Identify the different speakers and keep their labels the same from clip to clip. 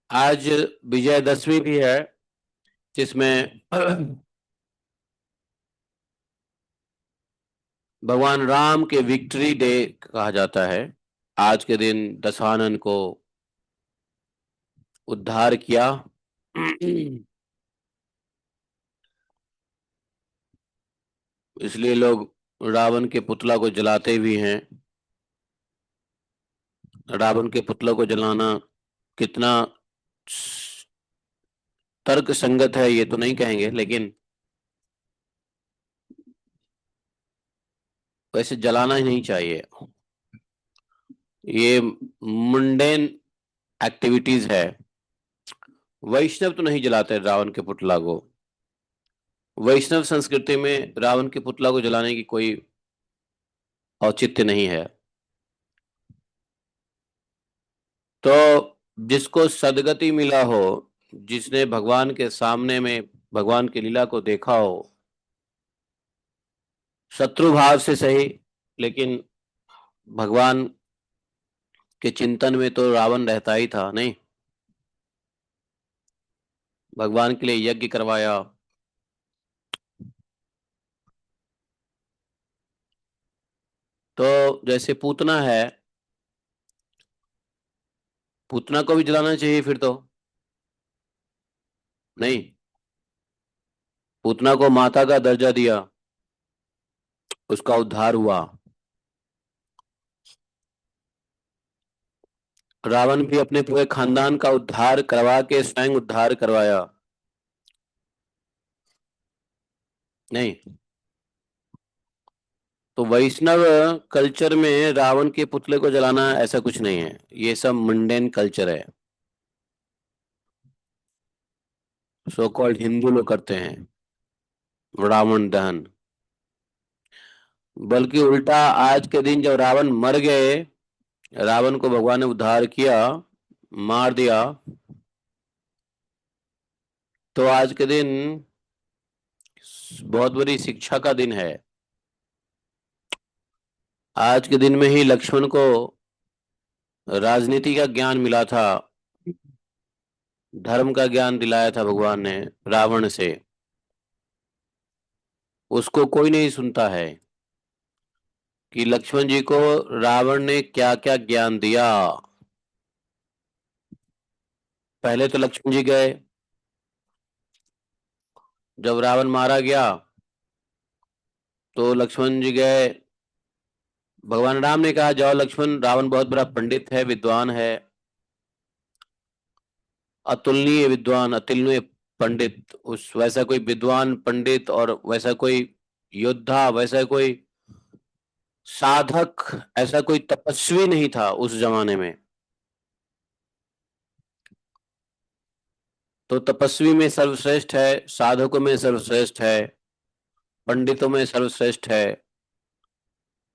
Speaker 1: आज विजयदशमी भी है, जिसमें भगवान राम के विक्ट्री डे कहा जाता है। आज के दिन दशानन को उद्धार किया। इसलिए लोग रावण के पुतला को जलाते भी हैं। रावण के पुतला को जलाना कितना तर्क संगत है ये तो नहीं कहेंगे, लेकिन वैसे जलाना ही नहीं चाहिए। ये मुंडेन एक्टिविटीज है। वैष्णव तो नहीं जलाते रावण के पुतला को। वैष्णव संस्कृति में रावण के पुतला को जलाने की कोई औचित्य नहीं है। तो जिसको सदगति मिला हो, जिसने भगवान के सामने में भगवान की लीला को देखा हो, शत्रु भाव से सही, लेकिन भगवान के चिंतन में तो रावण रहता ही था नहीं। भगवान के लिए यज्ञ करवाया। तो जैसे पूतना है, पूतना को भी जलाना चाहिए फिर तो नहीं। पूतना को माता का दर्जा दिया, उसका उद्धार हुआ। रावण भी अपने पूरे खानदान का उद्धार करवा के स्वयं उद्धार करवाया नहीं। तो वैष्णव कल्चर में रावण के पुतले को जलाना ऐसा कुछ नहीं है, ये सब मुंडेन कल्चर है। सो कॉल्ड हिंदू लोग करते हैं रावण दहन। बल्कि उल्टा, आज के दिन जब रावण मर गए, रावण को भगवान ने उद्धार किया, मार दिया, तो आज के दिन बहुत बड़ी शिक्षा का दिन है। आज के दिन में ही लक्ष्मण को राजनीति का ज्ञान मिला था, धर्म का ज्ञान दिलाया था भगवान ने रावण से। उसको कोई नहीं सुनता है कि लक्ष्मण जी को रावण ने क्या क्या ज्ञान दिया। पहले तो लक्ष्मण जी गए, जब रावण मारा गया तो लक्ष्मण जी गए। भगवान राम ने कहा जाओ लक्ष्मण, रावण बहुत बड़ा पंडित है, विद्वान है, अतुलनीय विद्वान, अतुलनीय पंडित। उस वैसा कोई विद्वान पंडित और वैसा कोई योद्धा, वैसा कोई साधक, ऐसा कोई तपस्वी नहीं था उस जमाने में। तो तपस्वी में सर्वश्रेष्ठ है, साधकों में सर्वश्रेष्ठ है, पंडितों में सर्वश्रेष्ठ है,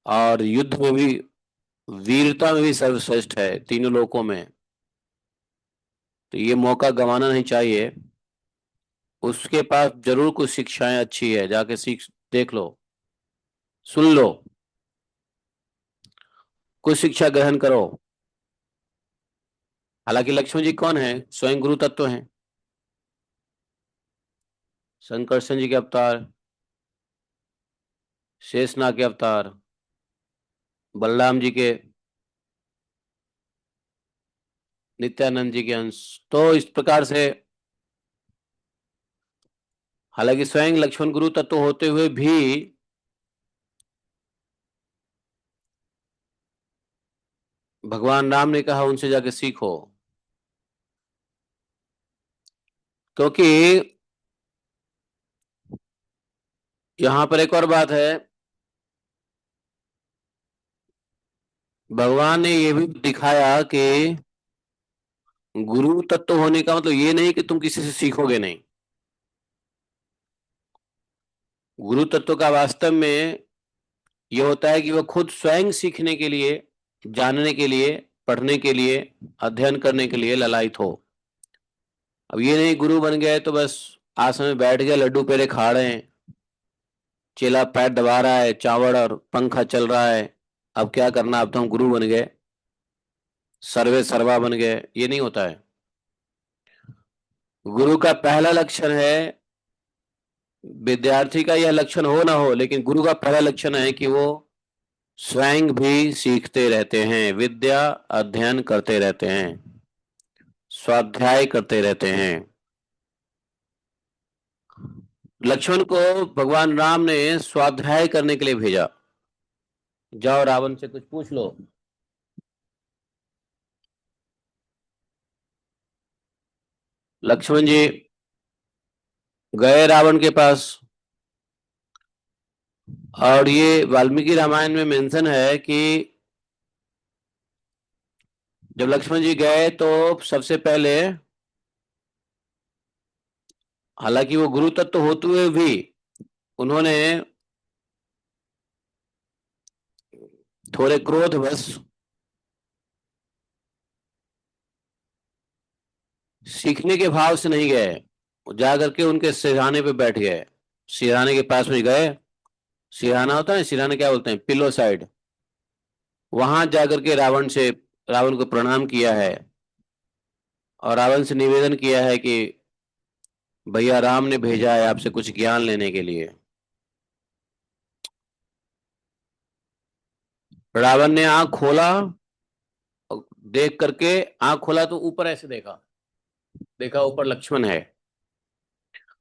Speaker 1: और युद्ध में भी, वीरता में भी सर्वश्रेष्ठ है, तीनों लोकों में। तो ये मौका गंवाना नहीं चाहिए। उसके पास जरूर कुछ शिक्षाएं अच्छी है, जाके सीख देख लो, सुन लो, कुछ शिक्षा ग्रहण करो। हालांकि लक्ष्मण जी कौन है, स्वयं गुरु तत्व हैं, शंकरसन जी के अवतार, शेषनाग के अवतार, बलराम जी के, नित्यानंद जी के अंश। तो इस प्रकार से, हालांकि स्वयं लक्ष्मण गुरु तत्व होते हुए भी भगवान राम ने कहा उनसे जाके सीखो। क्योंकि यहां पर एक और बात है, भगवान ने ये भी दिखाया कि गुरु तत्व होने का मतलब ये नहीं कि तुम किसी से सीखोगे नहीं। गुरु तत्व का वास्तव में ये होता है कि वह खुद स्वयं सीखने के लिए, जानने के लिए, पढ़ने के लिए, अध्ययन करने के लिए ललायत हो। अब ये नहीं गुरु बन गए तो बस आसन में बैठ गए, लड्डू पेड़े खा रहे हैं, चेला पैर दबा रहा है, चावड़ और पंखा चल रहा है, अब क्या करना, अब तो हम गुरु बन गए, सर्वे सर्वा बन गए, ये नहीं होता है। गुरु का पहला लक्षण है, विद्यार्थी का यह लक्षण हो ना हो, लेकिन गुरु का पहला लक्षण है कि वो स्वयं भी सीखते रहते हैं, विद्या अध्ययन करते रहते हैं, स्वाध्याय करते रहते हैं। लक्ष्मण को भगवान राम ने स्वाध्याय करने के लिए भेजा। जाओ रावण से कुछ पूछ लो। लक्ष्मण जी गए रावण के पास, और ये वाल्मीकि रामायण में मेंशन है कि जब लक्ष्मण जी गए तो सबसे पहले, हालांकि वो गुरु तत्व होते हुए भी उन्होंने थोड़े क्रोधवश सीखने के भाव से नहीं गए, जाकर के उनके सिरहाने पे बैठ गए। सिरहाने के पास में गए, सिरहाना होता है, सिरहाना क्या बोलते हैं, पिलो साइड, वहां जाकर के रावण को प्रणाम किया है और रावण से निवेदन किया है कि भैया राम ने भेजा है आपसे कुछ ज्ञान लेने के लिए। रावण ने आंख खोला, देख करके आंख खोला तो ऊपर ऐसे देखा, देखा ऊपर लक्ष्मण है।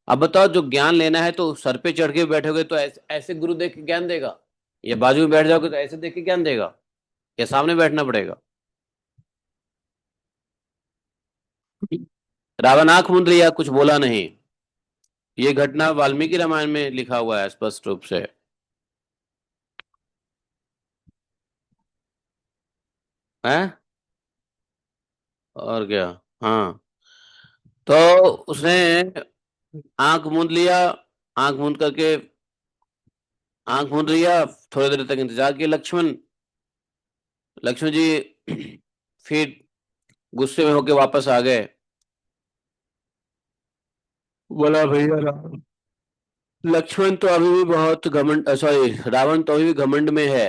Speaker 1: अब बताओ, जो ज्ञान लेना है तो सर पे चढ़ के बैठोगे तो ऐसे गुरु देख के ज्ञान देगा, या बाजू में बैठ जाओगे तो ऐसे देख के ज्ञान देगा, या सामने बैठना पड़ेगा? रावण आंख मूंद लिया, कुछ बोला नहीं। ये घटना वाल्मीकि रामायण में लिखा हुआ है स्पष्ट रूप से। है और क्या। हाँ, तो उसने आंख मूंद लिया, आंख मूंद करके आंख मूंद लिया, थोड़ी देर तक इंतजार किया लक्ष्मण। लक्ष्मण जी फिर गुस्से में होके वापस आ गए। बोला भैया राम, लक्ष्मण तो अभी भी बहुत घमंड, सॉरी रावण तो अभी भी घमंड में है।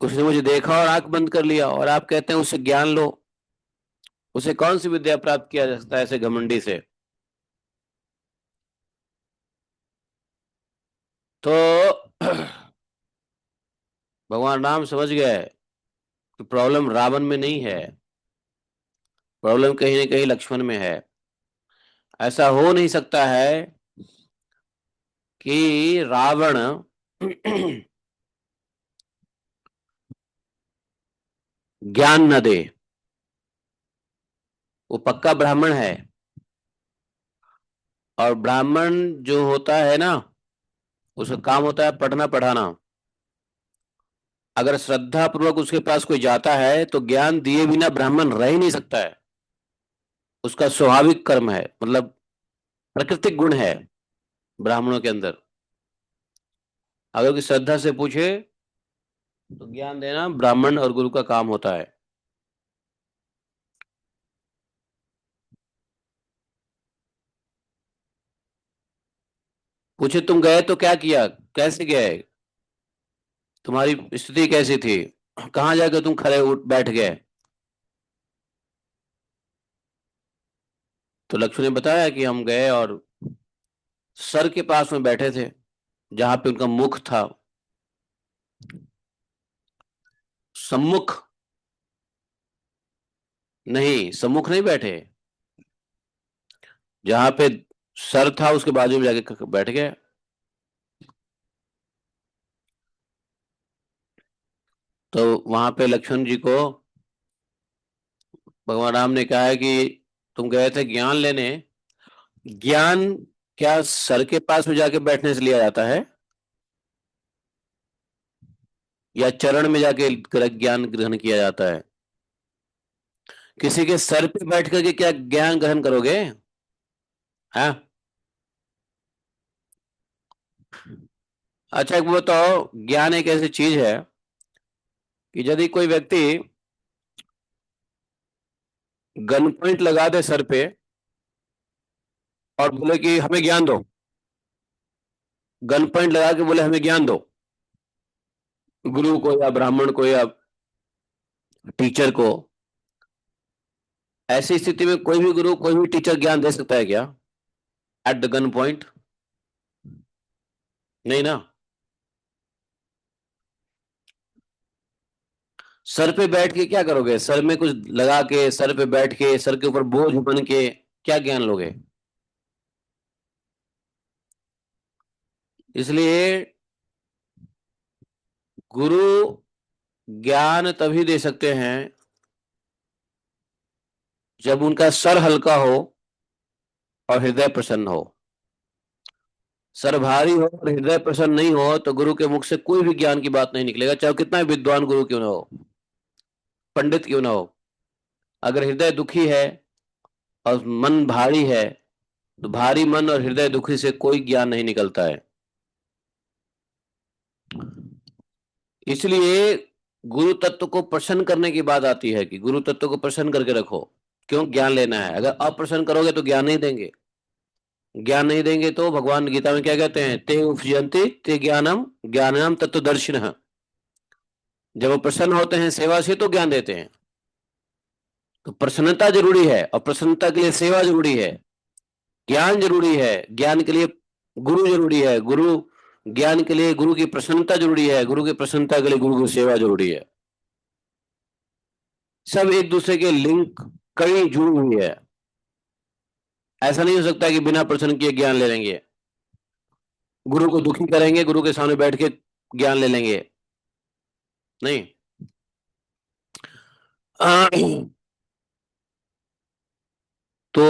Speaker 1: उसने मुझे देखा और आंख बंद कर लिया, और आप कहते हैं उससे ज्ञान लो। उसे कौन सी विद्या प्राप्त किया जा सकता है ऐसे घमंडी से? तो भगवान राम समझ गए कि प्रॉब्लम रावण में नहीं है, प्रॉब्लम कहीं ना कहीं लक्ष्मण में है। ऐसा हो नहीं सकता है कि रावण ज्ञान न दे। वो पक्का ब्राह्मण है, और ब्राह्मण जो होता है ना, उसका काम होता है पढ़ना पढ़ाना। अगर श्रद्धा पूर्वक उसके पास कोई जाता है तो ज्ञान दिए बिना ब्राह्मण रह ही नहीं सकता है। उसका स्वाभाविक कर्म है, मतलब प्राकृतिक गुण है ब्राह्मणों के अंदर। अगर कोई श्रद्धा से पूछे तो ज्ञान देना ब्राह्मण और गुरु का काम होता है। पूछे तुम गए तो क्या किया, कैसे गए, तुम्हारी स्थिति कैसी थी, कहाँ जाकर तुम खड़े उठ बैठ गए? तो लक्ष्मण ने बताया कि हम गए और सर के पास में बैठे थे, जहां पे उनका मुख था। सम्मुख नहीं, सम्मुख नहीं बैठे, जहां पे सर था उसके बाजू में जाके बैठ गए। तो वहां पे लक्ष्मण जी को भगवान राम ने कहा है कि तुम गए थे ज्ञान लेने। ज्ञान क्या सर के पास में जाके बैठने से लिया जाता है, या चरण में जाके ज्ञान ग्रहण किया जाता है? किसी के सर पे बैठ करके क्या ज्ञान ग्रहण करोगे? हाँ। अच्छा, एक बताओ, ज्ञान एक ऐसी चीज है कि यदि कोई व्यक्ति गन पॉइंट लगा दे सर पे और बोले कि हमें ज्ञान दो, गन पॉइंट लगा के बोले हमें ज्ञान दो, गुरु को या ब्राह्मण को या टीचर को, ऐसी स्थिति में कोई भी गुरु, कोई भी टीचर ज्ञान दे सकता है क्या एट द गन पॉइंट? नहीं ना। सर पे बैठ के क्या करोगे? सर में कुछ लगा के, सर पे बैठ के, सर के ऊपर बोझ बन के क्या ज्ञान लोगे? इसलिए गुरु ज्ञान तभी दे सकते हैं जब उनका सर हल्का हो और हृदय प्रसन्न हो। सर भारी हो और हृदय प्रसन्न नहीं हो तो गुरु के मुख से कोई भी ज्ञान की बात नहीं निकलेगा, चाहे कितना भी विद्वान गुरु क्यों ना हो, पंडित क्यों ना हो। अगर हृदय दुखी है और मन भारी है तो भारी मन और हृदय दुखी से कोई ज्ञान नहीं निकलता है। इसलिए गुरु तत्व को प्रसन्न करने की बात आती है कि गुरु तत्व को प्रसन्न करके रखो। क्यों? ज्ञान लेना है। अगर अप्रसन्न करोगे तो ज्ञान नहीं देंगे। ज्ञान नहीं देंगे तो भगवान गीता में क्या कहते हैं? ते उपजंति ते ज्ञानम ज्ञानम तत्वदर्शिनः। जब वो प्रसन्न होते हैं सेवा से तो ज्ञान देते हैं। तो प्रसन्नता जरूरी है और प्रसन्नता के लिए सेवा जरूरी है, ज्ञान जरूरी है। ज्ञान के लिए गुरु जरूरी है, गुरु ज्ञान के लिए गुरु की प्रसन्नता जरूरी है, गुरु की प्रसन्नता के लिए गुरु की सेवा जरूरी है। सब एक दूसरे के लिंक कड़ी जुड़ी हुई है। ऐसा नहीं हो सकता कि बिना प्रश्न किए ज्ञान ले लेंगे, गुरु को दुखी करेंगे, गुरु के सामने बैठ के ज्ञान ले लेंगे, नहीं। तो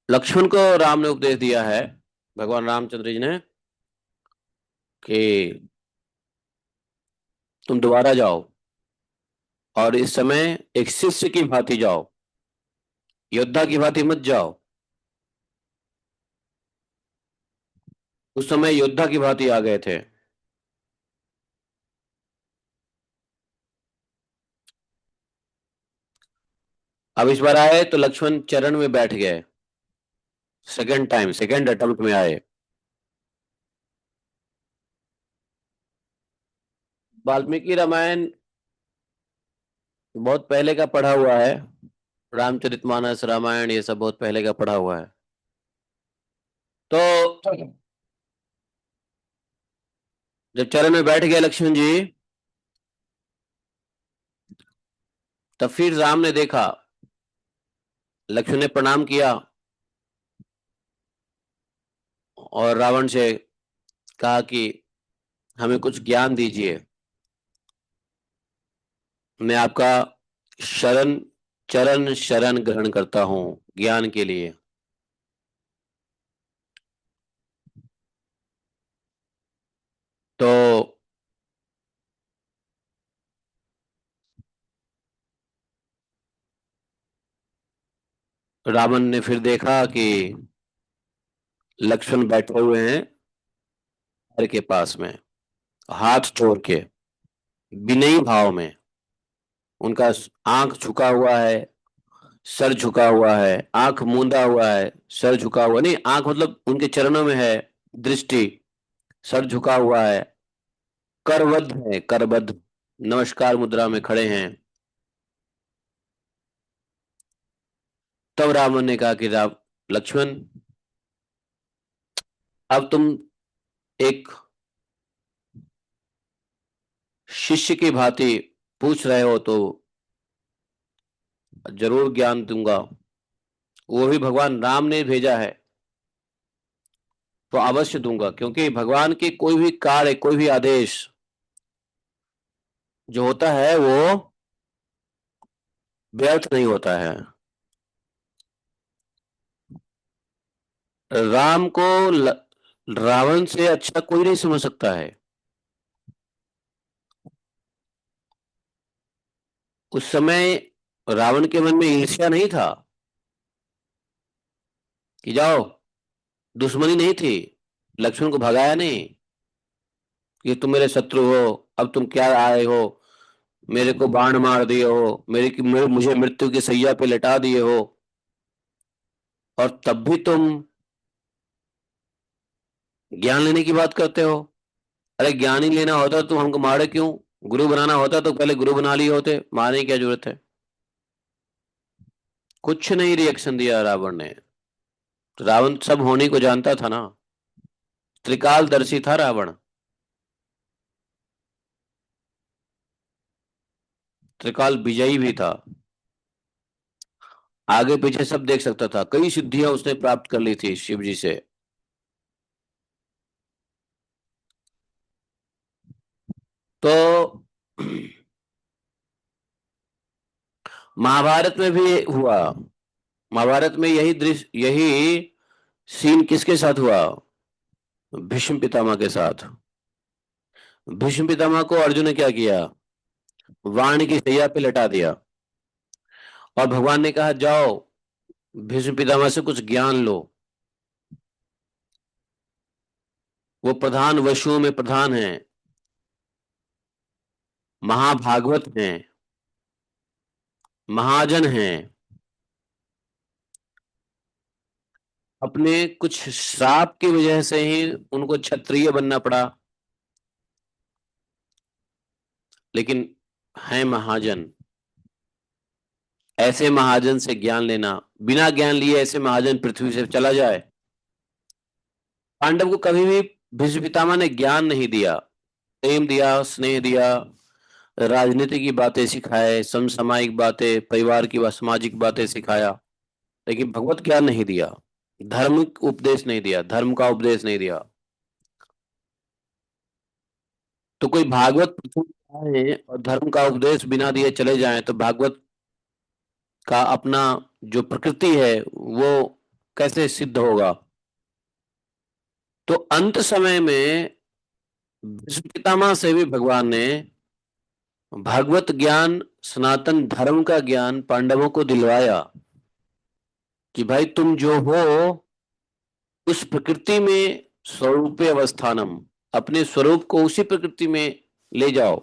Speaker 1: लक्ष्मण को राम ने उपदेश दिया है, भगवान रामचंद्र जी ने, कि तुम दोबारा जाओ और इस समय एक शिष्य की भांति जाओ, योद्धा की भांति मत जाओ। उस समय योद्धा की भांति आ गए थे। अब इस बार आए तो लक्ष्मण चरण में बैठ गए, सेकंड टाइम, सेकंड अटेम्प्ट में आए। वाल्मीकि रामायण बहुत पहले का पढ़ा हुआ है, रामचरितमानस रामायण ये सब बहुत पहले का पढ़ा हुआ है। तो जब चरण में बैठ गए लक्ष्मण जी, तब फिर राम ने देखा, लक्ष्मण ने प्रणाम किया और रावण से कहा कि हमें कुछ ज्ञान दीजिए, मैं आपका शरण चरण शरण ग्रहण करता हूं ज्ञान के लिए। तो रावण ने फिर देखा कि लक्ष्मण बैठे हुए हैं घर के पास में, हाथ जोड़ के, विनयी भाव में। उनका आंख झुका हुआ है, सर झुका हुआ है, आंख मूंदा हुआ है, सर झुका हुआ नहीं, आंख मतलब उनके चरणों में है दृष्टि, सर झुका हुआ है, करबद्ध है, करबद्ध नमस्कार मुद्रा में खड़े हैं। तब रावण ने कहा कि राम लक्ष्मण, अब तुम एक शिष्य की भांति पूछ रहे हो तो जरूर ज्ञान दूंगा। वो भी भगवान राम ने भेजा है तो अवश्य दूंगा, क्योंकि भगवान के कोई भी कार्य, कोई भी आदेश जो होता है वो व्यर्थ नहीं होता है। राम को रावण से अच्छा कोई नहीं समझ सकता है। उस समय रावण के मन में ईर्ष्या नहीं था कि जाओ, दुश्मनी नहीं थी, लक्ष्मण को भगाया नहीं कि तुम मेरे शत्रु हो, अब तुम क्या आए हो, मेरे को बाण मार दिए हो, मुझे मृत्यु की सैया पे लटा दिए हो, और तब भी तुम ज्ञान लेने की बात करते हो। अरे ज्ञान ही लेना होता तो हमको मारे क्यों? गुरु बनाना होता तो पहले गुरु बना लिए होते, मारने की क्या जरूरत है? कुछ नहीं रिएक्शन दिया रावण ने। तो रावण सब होने को जानता था ना, त्रिकालदर्शी था रावण, त्रिकाल विजयी भी था, आगे पीछे सब देख सकता था, कई सिद्धियां उसने प्राप्त कर ली थी शिव जी से। तो महाभारत में भी हुआ। महाभारत में यही दृश्य, यही सीन किसके साथ हुआ? भीष्म पितामह के साथ। भीष्म पितामह को अर्जुन ने क्या किया? वाण की शैया पे लटा दिया, और भगवान ने कहा जाओ भीष्म पितामह से कुछ ज्ञान लो। वो प्रधान वशुओं में प्रधान है, महाभागवत हैं, महाजन हैं। अपने कुछ श्राप की वजह से ही उनको क्षत्रिय बनना पड़ा, लेकिन है महाजन। ऐसे महाजन से ज्ञान लेना, बिना ज्ञान लिए ऐसे महाजन पृथ्वी से चला जाए। पांडव को कभी भी भीष्म पितामह ने ज्ञान नहीं दिया, प्रेम दिया, स्नेह दिया, राजनीति की बातें सिखाए, समसामयिक बातें, परिवार की सामाजिक बातें सिखाया, लेकिन भगवत ज्ञान नहीं दिया, धार्मिक उपदेश नहीं दिया, धर्म का उपदेश नहीं दिया। तो कोई भागवत पृथ्वी पे आए और धर्म का उपदेश बिना दिए चले जाएं, तो भागवत का अपना जो प्रकृति है वो कैसे सिद्ध होगा? तो अंत समय में भीष्म पितामह से भी भगवान ने भागवत ज्ञान, सनातन धर्म का ज्ञान पांडवों को दिलवाया कि भाई तुम जो हो उस प्रकृति में स्वरूपे अवस्थानम, अपने स्वरूप को उसी प्रकृति में ले जाओ।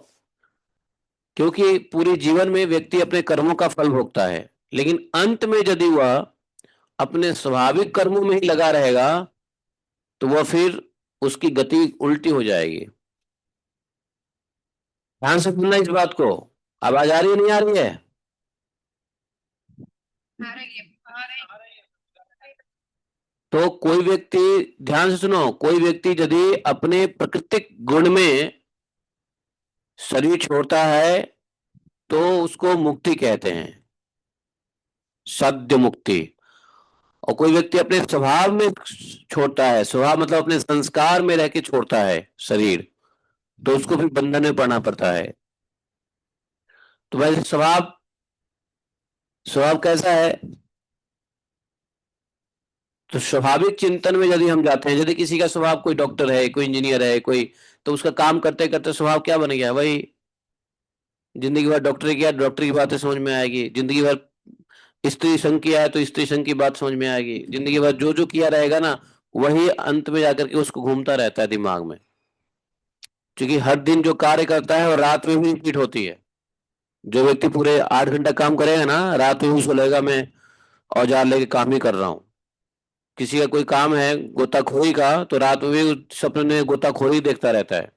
Speaker 1: क्योंकि पूरे जीवन में व्यक्ति अपने कर्मों का फल भोगता है, लेकिन अंत में यदि वह अपने स्वाभाविक कर्मों में ही लगा रहेगा तो वह फिर उसकी गति उल्टी हो जाएगी। ध्यान से सुनना इस बात को। आवाज आ रही है, नहीं आ रही है? आ रही है, आ रही है। तो कोई व्यक्ति, ध्यान से सुनो, कोई व्यक्ति यदि अपने प्राकृतिक गुण में शरीर छोड़ता है तो उसको मुक्ति कहते हैं, सद्य मुक्ति। और कोई व्यक्ति अपने स्वभाव में छोड़ता है, स्वभाव मतलब अपने संस्कार में रह के छोड़ता है शरीर, तो उसको फिर बंधन में पड़ना पड़ता है। तो भाई स्वभाव, स्वभाव कैसा है? तो स्वाभाविक चिंतन में यदि हम जाते हैं, यदि किसी का स्वभाव, कोई डॉक्टर है, कोई इंजीनियर है, कोई, तो उसका काम करते करते स्वभाव क्या बन गया? वही जिंदगी भर डॉक्टरी किया, डॉक्टरी की बातें समझ में आएगी, जिंदगी भर स्त्री संग किया है तो स्त्री संग की बात समझ में आएगी, जिंदगी भर जो जो किया रहेगा ना, वही अंत में जाकर के उसको घूमता रहता है दिमाग में। क्योंकि हर दिन जो कार्य करता है और रात में भी रिपीट होती है। जो व्यक्ति पूरे 8 घंटा काम करेगा ना, रात में भी उसको लगेगा मैं औजार लेके काम ही कर रहा हूँ। किसी का कोई काम है गोताखोरी का, तो रात में भी सपने में गोताखोरी देखता रहता है।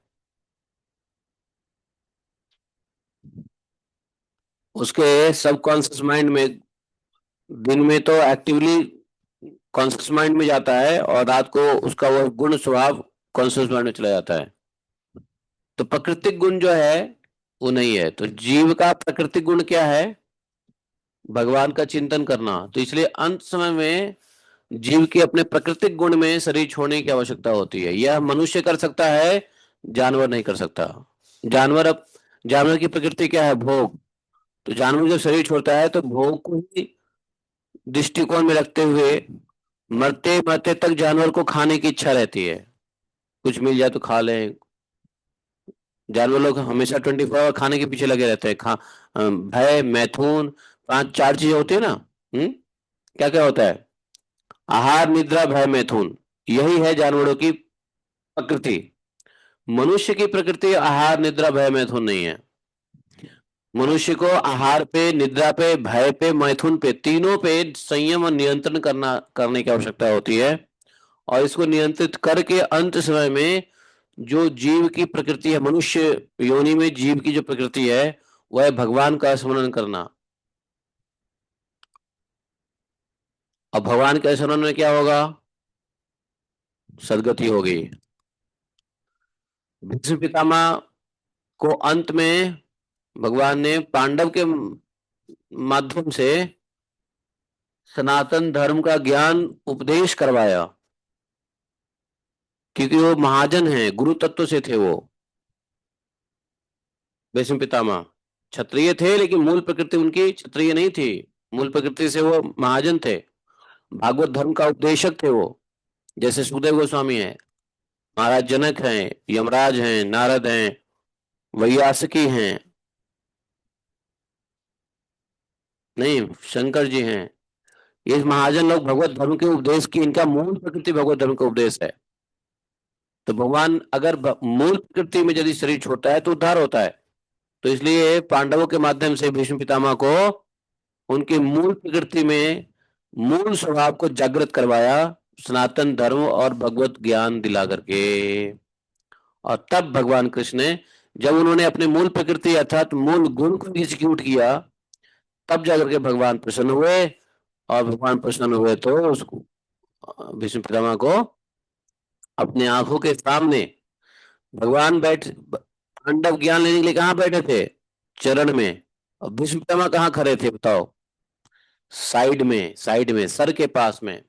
Speaker 1: उसके सबकॉन्शियस माइंड में दिन में तो एक्टिवली कॉन्शियस माइंड में जाता है, और रात को उसका वो गुण स्वभाव कॉन्शियस माइंड में चला जाता है। तो प्राकृतिक गुण जो है वो नहीं है। तो जीव का प्राकृतिक गुण क्या है? भगवान का चिंतन करना। तो इसलिए अंत समय में जीव के अपने प्राकृतिक गुण में शरीर छोड़ने की आवश्यकता होती है। यह मनुष्य कर सकता है, जानवर नहीं कर सकता। जानवर, अब जानवर की प्रकृति क्या है? भोग। तो जानवर जब शरीर छोड़ता है तो भोग को ही दृष्टिकोण में रखते हुए मरते मरते तक जानवर को खाने की इच्छा रहती है, कुछ मिल जाए तो खा लें। जानवर लोग हमेशा 24 आवर खाने के पीछे लगे रहते हैं। भय, मैथुन, 5 4 चीजें होती है ना। क्या क्या होता है? आहार, निद्रा, भय, मैथुन, यही है जानवरों की प्रकृति। मनुष्य की प्रकृति आहार, निद्रा, भय, मैथुन नहीं है। मनुष्य को आहार पे, निद्रा पे, भय पे, मैथुन पे, तीनों पे संयम और नियंत्रण करने की आवश्यकता होती है। और इसको नियंत्रित करके अंत समय में जो जीव की प्रकृति है, मनुष्य योनि में जीव की जो प्रकृति है, वह भगवान का स्मरण करना। अब भगवान के शरण में क्या होगा? सदगति होगी। भीष्म पितामह को अंत में भगवान ने पांडव के माध्यम से सनातन धर्म का ज्ञान उपदेश करवाया, क्योंकि वो महाजन हैं, गुरु तत्व से थे वो। भीष्म पितामह क्षत्रिय थे, लेकिन मूल प्रकृति उनकी क्षत्रिय नहीं थी। मूल प्रकृति से वो महाजन थे, भागवत धर्म का उपदेशक थे वो। जैसे सुखदेव गोस्वामी हैं, महाराज जनक हैं, यमराज हैं, नारद हैं, वैयासकी हैं, नहीं शंकर जी हैं। ये महाजन लोग भगवत धर्म के उपदेश की, इनका मूल प्रकृति भगवत धर्म का उपदेश है। तो भगवान अगर मूल प्रकृति में यदि शरीर छोड़ता है तो उद्धार होता है। तो इसलिए पांडवों के माध्यम से भीष्म पितामह को उनके मूल प्रकृति में मूल स्वभाव को जागृत करवाया, सनातन धर्म और भगवत ज्ञान दिला करके। और तब भगवान कृष्ण ने, जब उन्होंने अपने मूल प्रकृति अर्थात मूल गुण को एग्जीक्यूट किया, तब जाकर के भगवान प्रसन्न हुए। और भगवान प्रसन्न हुए तो उसको, भीष्म पितामह को अपने आंखों के सामने भगवान पांडव ज्ञान लेने के लिए कहाँ बैठे थे? चरण में। और भीष्म पितामह कहाँ खड़े थे बताओ? साइड में सर के पास में।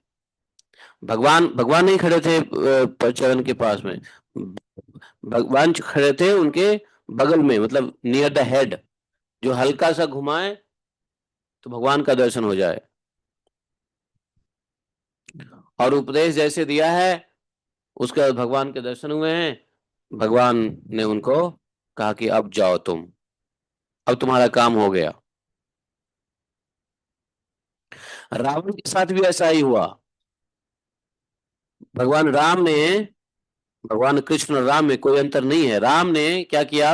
Speaker 1: भगवान भगवान नहीं खड़े थे चरण के पास में, भगवान खड़े थे उनके बगल में, मतलब नियर द हेड। जो हल्का सा घुमाए तो भगवान का दर्शन हो जाए। और उपदेश जैसे दिया है, उसके बाद भगवान के दर्शन हुए हैं। भगवान ने उनको कहा कि अब जाओ तुम, अब तुम्हारा काम हो गया। रावण के साथ भी ऐसा ही हुआ। भगवान राम ने, भगवान कृष्ण और राम में कोई अंतर नहीं है। राम ने क्या किया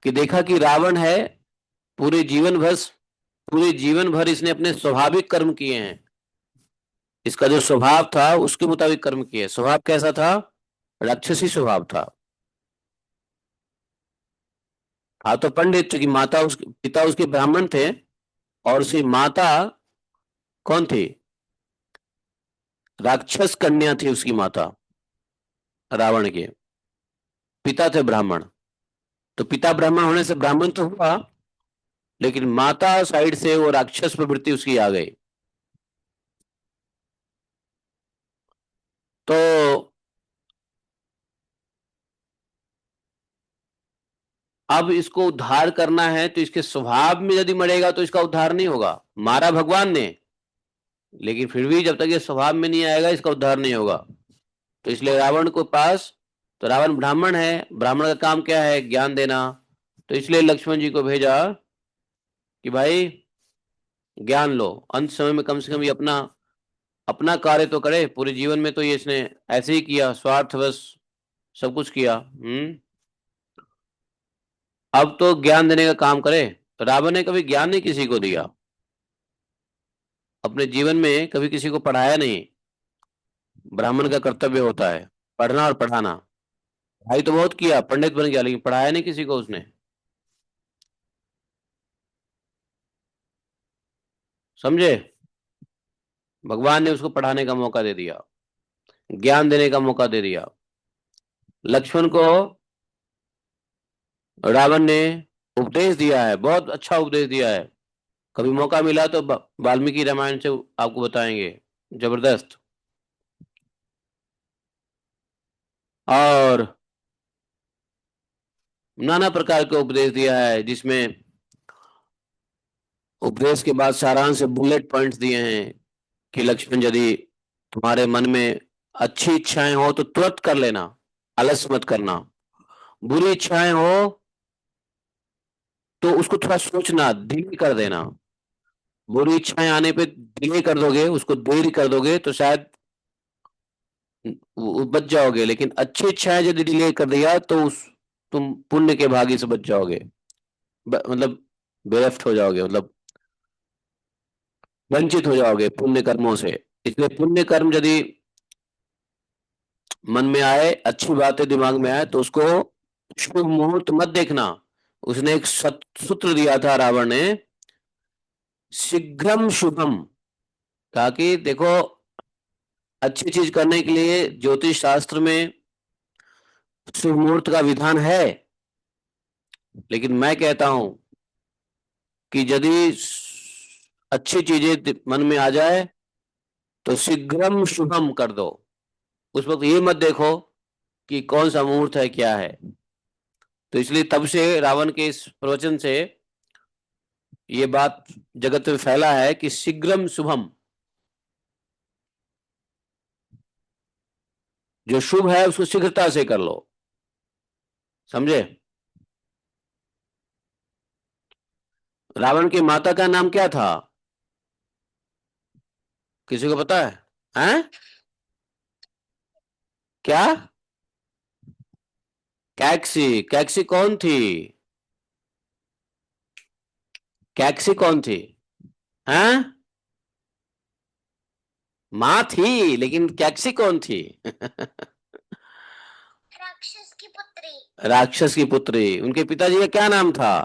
Speaker 1: कि देखा कि रावण है, पूरे जीवन भर पूरे जीवन भर इसने अपने स्वाभाविक कर्म किए हैं। इसका जो स्वभाव था उसके मुताबिक कर्म किए। स्वभाव कैसा था? राक्षसी स्वभाव था। तो पंडित, की माता उसके पिता उसके ब्राह्मण थे, और उसकी माता कौन थी? राक्षस कन्या थी उसकी माता, रावण के। पिता थे ब्राह्मण। तो पिता ब्राह्मण होने से ब्राह्मण तो हुआ, लेकिन माता साइड से वो राक्षस प्रवृत्ति उसकी आ गई। तो अब इसको उद्धार करना है, तो इसके स्वभाव में यदि मरेगा तो इसका उद्धार नहीं होगा। मारा भगवान ने, लेकिन फिर भी जब तक ये स्वभाव में नहीं आएगा इसका उद्धार नहीं होगा। तो इसलिए रावण को पास, तो रावण ब्राह्मण है, ब्राह्मण का काम क्या है? ज्ञान देना। तो इसलिए लक्ष्मण जी को भेजा कि भाई ज्ञान लो, अंत समय में कम से कम ये अपना अपना कार्य तो करे। पूरे जीवन में तो ये इसने ऐसे ही किया, स्वार्थवश सब कुछ किया। अब तो ज्ञान देने का काम करे। तो रावण ने कभी ज्ञान नहीं किसी को दिया, अपने जीवन में कभी किसी को पढ़ाया नहीं। ब्राह्मण का कर्तव्य होता है पढ़ना और पढ़ाना। पढ़ाई तो बहुत किया, पंडित बन गया, लेकिन पढ़ाया नहीं किसी को उसने। समझे? भगवान ने उसको पढ़ाने का मौका दे दिया, ज्ञान देने का मौका दे दिया। लक्ष्मण को रावण ने उपदेश दिया है, बहुत अच्छा उपदेश दिया है। कभी मौका मिला तो वाल्मीकि रामायण से आपको बताएंगे, जबरदस्त। और नाना प्रकार के उपदेश दिया है, जिसमें उपदेश के बाद सारांश से बुलेट पॉइंट्स दिए हैं कि लक्ष्मण, यदि तुम्हारे मन में अच्छी इच्छाएं हो तो तुरंत कर लेना, आलस मत करना। बुरी इच्छाएं हो तो उसको थोड़ा सोचना, धीरे कर देना। बुरी इच्छाएं आने पे डिले कर दोगे, उसको देरी कर दोगे तो शायद वो बच जाओगे, लेकिन अच्छी इच्छाएं यदि डिले कर दिया तो उस तुम पुण्य के भागी से बच जाओगे। मतलब बेरफ्त हो जाओगे, मतलब वंचित हो जाओगे पुण्य कर्मों से। इसलिए पुण्य कर्म यदि मन में आए, अच्छी बातें दिमाग में आए, तो उसको शुभ मुहूर्त मत देखना। उसने एक सूत्र दिया था रावण ने, शीघ्रम शुभम। कहा कि देखो, अच्छी चीज करने के लिए ज्योतिष शास्त्र में शुभ मुहूर्त का विधान है, लेकिन मैं कहता हूं कि यदि अच्छी चीजें मन में आ जाए तो शीघ्रम शुभम कर दो। उस वक्त ये मत देखो कि कौन सा मुहूर्त है, क्या है। तो इसलिए तब से रावण के इस प्रवचन से ये बात जगत में फैला है कि शीघ्रम शुभम, जो शुभ है उसको शीघ्रता से कर लो। समझे? रावण की माता का नाम क्या था? किसी को पता है? हैं? क्या? कैक्सी। कैक्सी कौन थी? कैक्सी कौन थी? हैं? माँ थी, लेकिन कैक्सी कौन थी?
Speaker 2: राक्षस की पुत्री।
Speaker 1: राक्षस की पुत्री। उनके पिताजी का क्या नाम था?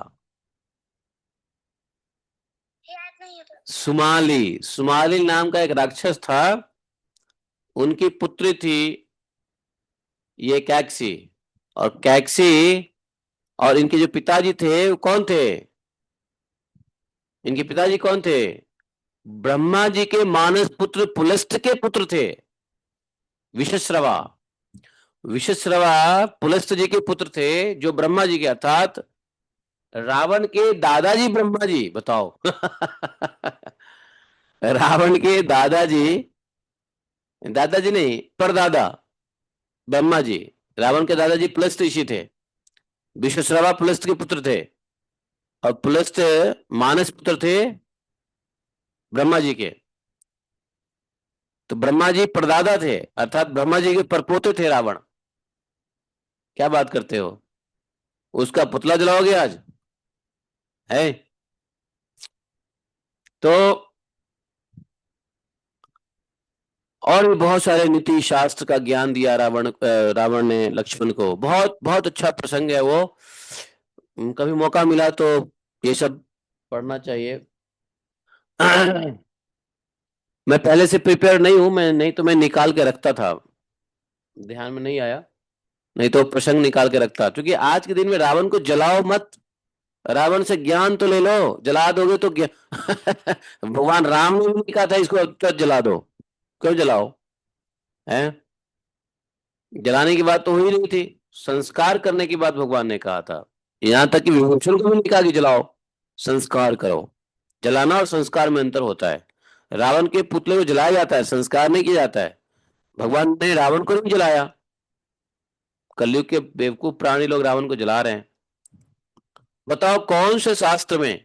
Speaker 2: याद नहीं है।
Speaker 1: सुमाली। सुमाली नाम का एक राक्षस था, उनकी पुत्री थी ये कैक्सी। और कैक्सी और इनके जो पिताजी थे वो कौन थे? इनके पिताजी कौन थे? ब्रह्मा जी के मानस पुत्र पुलस्त के पुत्र थे, विश्वश्रवा। विश्वश्रवा पुलस्त जी के पुत्र थे, जो ब्रह्मा जी के, अर्थात रावण के दादाजी ब्रह्मा जी। बताओ। रावण के दादाजी, दादाजी नहीं, परदादा ब्रह्मा जी। रावण के दादाजी पुलस्त ऋषि थे, विश्वश्रवा पुलस्त के पुत्र थे, और पुलस्त मानस पुत्र थे ब्रह्मा जी के। तो ब्रह्मा जी परदादा थे, अर्थात ब्रह्मा जी के परपोते थे रावण। क्या बात करते हो? उसका पुतला जलाओगे आज? है? तो और भी बहुत सारे नीति शास्त्र का ज्ञान दिया रावण ने लक्ष्मण को। बहुत बहुत अच्छा प्रसंग है वो। कभी मौका मिला तो ये सब पढ़ना चाहिए। मैं पहले से प्रिपेयर नहीं हूं, मैं नहीं तो मैं निकाल के रखता था, ध्यान में नहीं आया। नहीं तो प्रसंग निकाल के रखता, क्योंकि आज के दिन में रावण को जलाओ मत। रावण से ज्ञान तो ले लो, जला दोगे तो भगवान राम ने भी नहीं कहा था इसको तुरंत जला दो। क्यों जलाओ? है? जलाने की बात तो हुई नहीं थी, संस्कार करने की बात भगवान ने कहा था। यहां तक कि विभूषण को भी नहीं कहा कि जलाओ, संस्कार करो। जलाना और संस्कार में अंतर होता है। रावण के पुतले को जलाया जाता है, संस्कार नहीं किया जाता है। भगवान ने रावण को नहीं जलाया। कलयुग के बेवकूफ प्राणी लोग रावण को जला रहे हैं। बताओ कौन से शास्त्र में,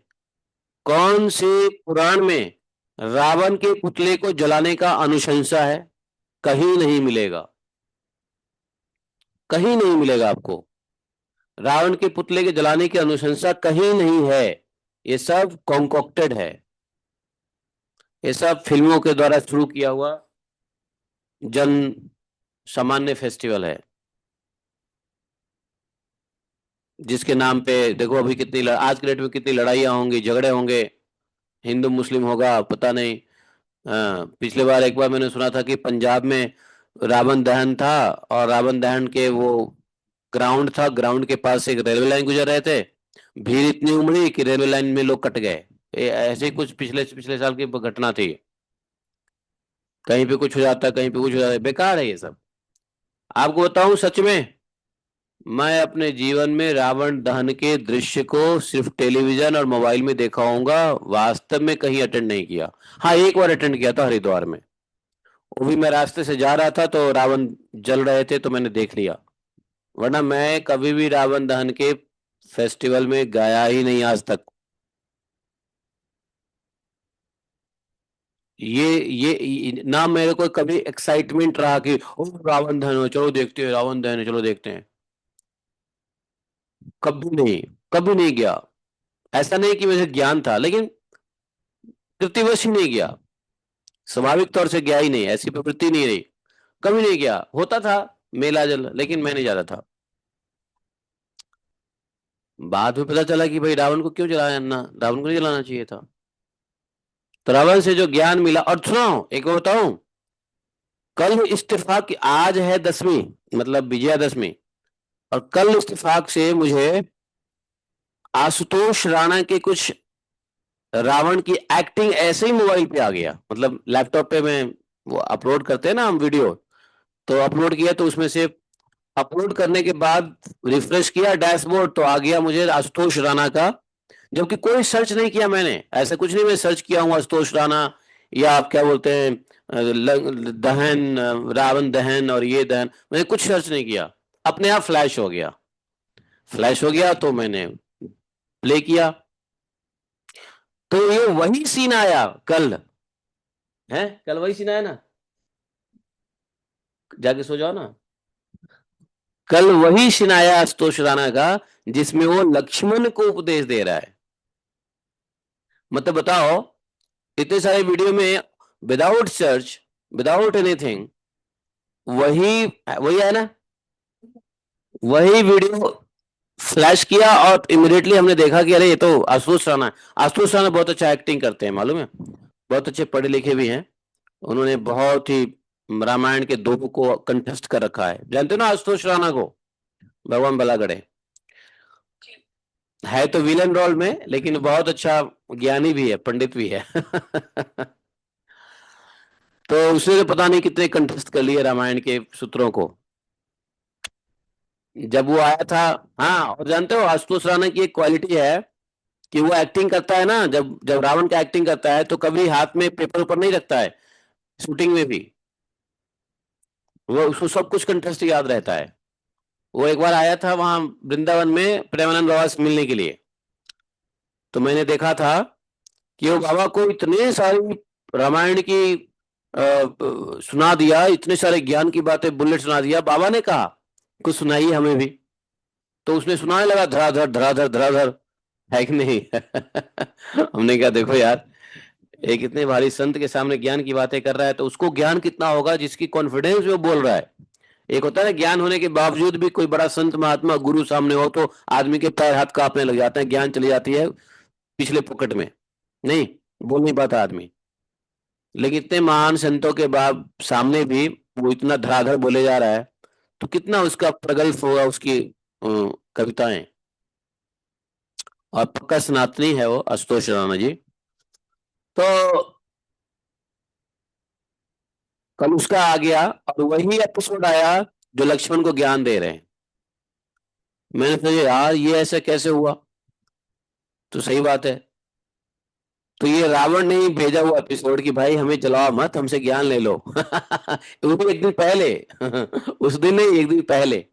Speaker 1: कौन से पुराण में रावण के पुतले को जलाने का अनुशंसा है? कहीं नहीं मिलेगा, कहीं नहीं मिलेगा आपको। रावण के पुतले के जलाने की अनुशंसा कहीं नहीं है। ये सब कॉन्कॉक्टेड है, ये सब फिल्मों के द्वारा शुरू किया हुआ जन सामान्य फेस्टिवल है, जिसके नाम पे देखो अभी कितनी आज के डेट में कितनी लड़ाइयाँ होंगी, झगड़े होंगे, हिंदू मुस्लिम होगा पता नहीं। पिछले बार एक बार मैंने सुना था कि पंजाब में रावण दहन था, और रावण दहन के वो ग्राउंड था, ग्राउंड के पास से एक रेलवे लाइन गुजर रहे थे, भीड़ इतनी उमड़ी कि रेलवे लाइन में लोग कट गए। ऐसे ही कुछ पिछले पिछले साल की घटना थी। कहीं पे कुछ हो जाता है, कहीं पे कुछ हो जाता है, बेकार है ये सब। आपको बताऊं सच में, मैं अपने जीवन में रावण दहन के दृश्य को सिर्फ टेलीविजन और मोबाइल में देखा होऊंगा, वास्तव में कहीं अटेंड नहीं किया। हाँ, एक बार अटेंड किया था हरिद्वार में, वो भी मैं रास्ते से जा रहा था तो रावण जल रहे थे तो मैंने देख लिया, वरना मैं कभी भी रावण दहन के फेस्टिवल में गया ही नहीं आज तक। ना मेरे को कभी एक्साइटमेंट रहा कि ओ रावण दहन हो, चलो देखते हैं, रावण दहन है, चलो देखते हैं। कभी नहीं, कभी नहीं गया। ऐसा नहीं कि मुझे ज्ञान था, लेकिन प्रतिवर्ष ही नहीं गया, स्वाभाविक तौर से गया ही नहीं, ऐसी प्रवृत्ति नहीं रही। कभी नहीं गया, होता था मेला जल, लेकिन मैं नहीं जाता था। बाद में पता चला कि भाई रावण को क्यों जलाया ना, रावण को नहीं जलाना चाहिए था। तो रावण से जो ज्ञान मिला। और सुनो एक और बताऊं, कल इत्तेफाक, आज है 10वीं, मतलब विजयादशमी, और कल इत्तेफाक से मुझे आशुतोष राणा के कुछ रावण की एक्टिंग ऐसे ही मोबाइल पे आ गया, मतलब लैपटॉप पे मैं, वो अपलोड करते हैं ना हम वीडियो, तो अपलोड किया तो उसमें से अपलोड करने के बाद रिफ्रेश किया डैशबोर्ड तो आ गया मुझे आशुतोष राणा का, जबकि कोई सर्च नहीं किया मैंने, ऐसा कुछ नहीं मैं सर्च किया हूँ आशुतोष राणा, या आप क्या बोलते हैं दहन, रावण दहन और ये दहन, मैंने कुछ सर्च नहीं किया, अपने आप फ्लैश हो गया। फ्लैश हो गया तो मैंने प्ले किया, तो ये वही सीन आया कल, है कल वही सीन आया ना, जाके सो जाओ ना। कल वही सीन आया आशुतोष राणा का, जिसमें वो लक्ष्मण को उपदेश दे रहा है। मतलब बताओ, इतने सारे वीडियो में विदाउट सर्च, विदाउट एनीथिंग, वही वही है ना, वही वीडियो फ्लैश किया और इमिडिएटली हमने देखा कि अरे ये तो आशुतोष राणा है। आशुतोष राणा बहुत अच्छा एक्टिंग करते हैं मालूम है, बहुत अच्छे पढ़े लिखे भी हैं, उन्होंने बहुत ही रामायण के दोहों को कंठस्थ कर रखा है। जानते हो ना आशुतोष राणा को, भगवान भला करे, है तो विलन रोल में लेकिन बहुत अच्छा ज्ञानी भी है, पंडित भी है। तो उसने तो पता नहीं कितने कंठस्थ कर लिए रामायण के सूत्रों को जब वो आया था। हाँ, और जानते हो आशुतोष राणा की एक क्वालिटी है कि वो एक्टिंग करता है ना, जब जब रावण का एक्टिंग करता है तो कभी हाथ में पेपर ऊपर नहीं रखता है, शूटिंग में भी वो उसको सब कुछ कंठस्थ याद रहता है। वो एक बार आया था वहां वृंदावन में प्रेमानंद बाबा से मिलने के लिए, तो मैंने देखा था कि वो बाबा को इतने सारी रामायण की सुना दिया, इतने सारे ज्ञान की बातें बुलेट सुना दिया। बाबा ने कहा कुछ सुनाइए हमें भी, तो उसने सुनाने लगा धराधर धराधर धराधर, है कि नहीं। हमने कहा देखो यार, एक इतने भारी संत के सामने ज्ञान की बातें कर रहा है तो उसको ज्ञान कितना होगा जिसकी कॉन्फिडेंस में वो बोल रहा है। एक होता है ज्ञान होने के बावजूद भी कोई बड़ा संत महात्मा गुरु सामने हो तो आदमी के पैर हाथ कांपने लग जाते हैं, ज्ञान चली जाती है पिछले पॉकेट में, नहीं बोल नहीं पाता आदमी। लेकिन इतने महान संतों के बाद सामने भी वो इतना धड़ाधड़ बोले जा रहा है, तो कितना उसका प्रगल्भ होगा उसकी कविताएं। और पक्का सनातनी है वो आशुतोष राणा जी। तो कल उसका आ गया और वही एपिसोड आया जो लक्ष्मण को ज्ञान दे रहे हैं। मैंने सोचा यार ये ऐसा कैसे हुआ, तो सही बात है, तो ये रावण ने ही भेजा हुआ एपिसोड कि भाई हमें जलाओ मत, हमसे ज्ञान ले लो। वो भी एक दिन पहले। उस दिन नहीं, एक दिन पहले।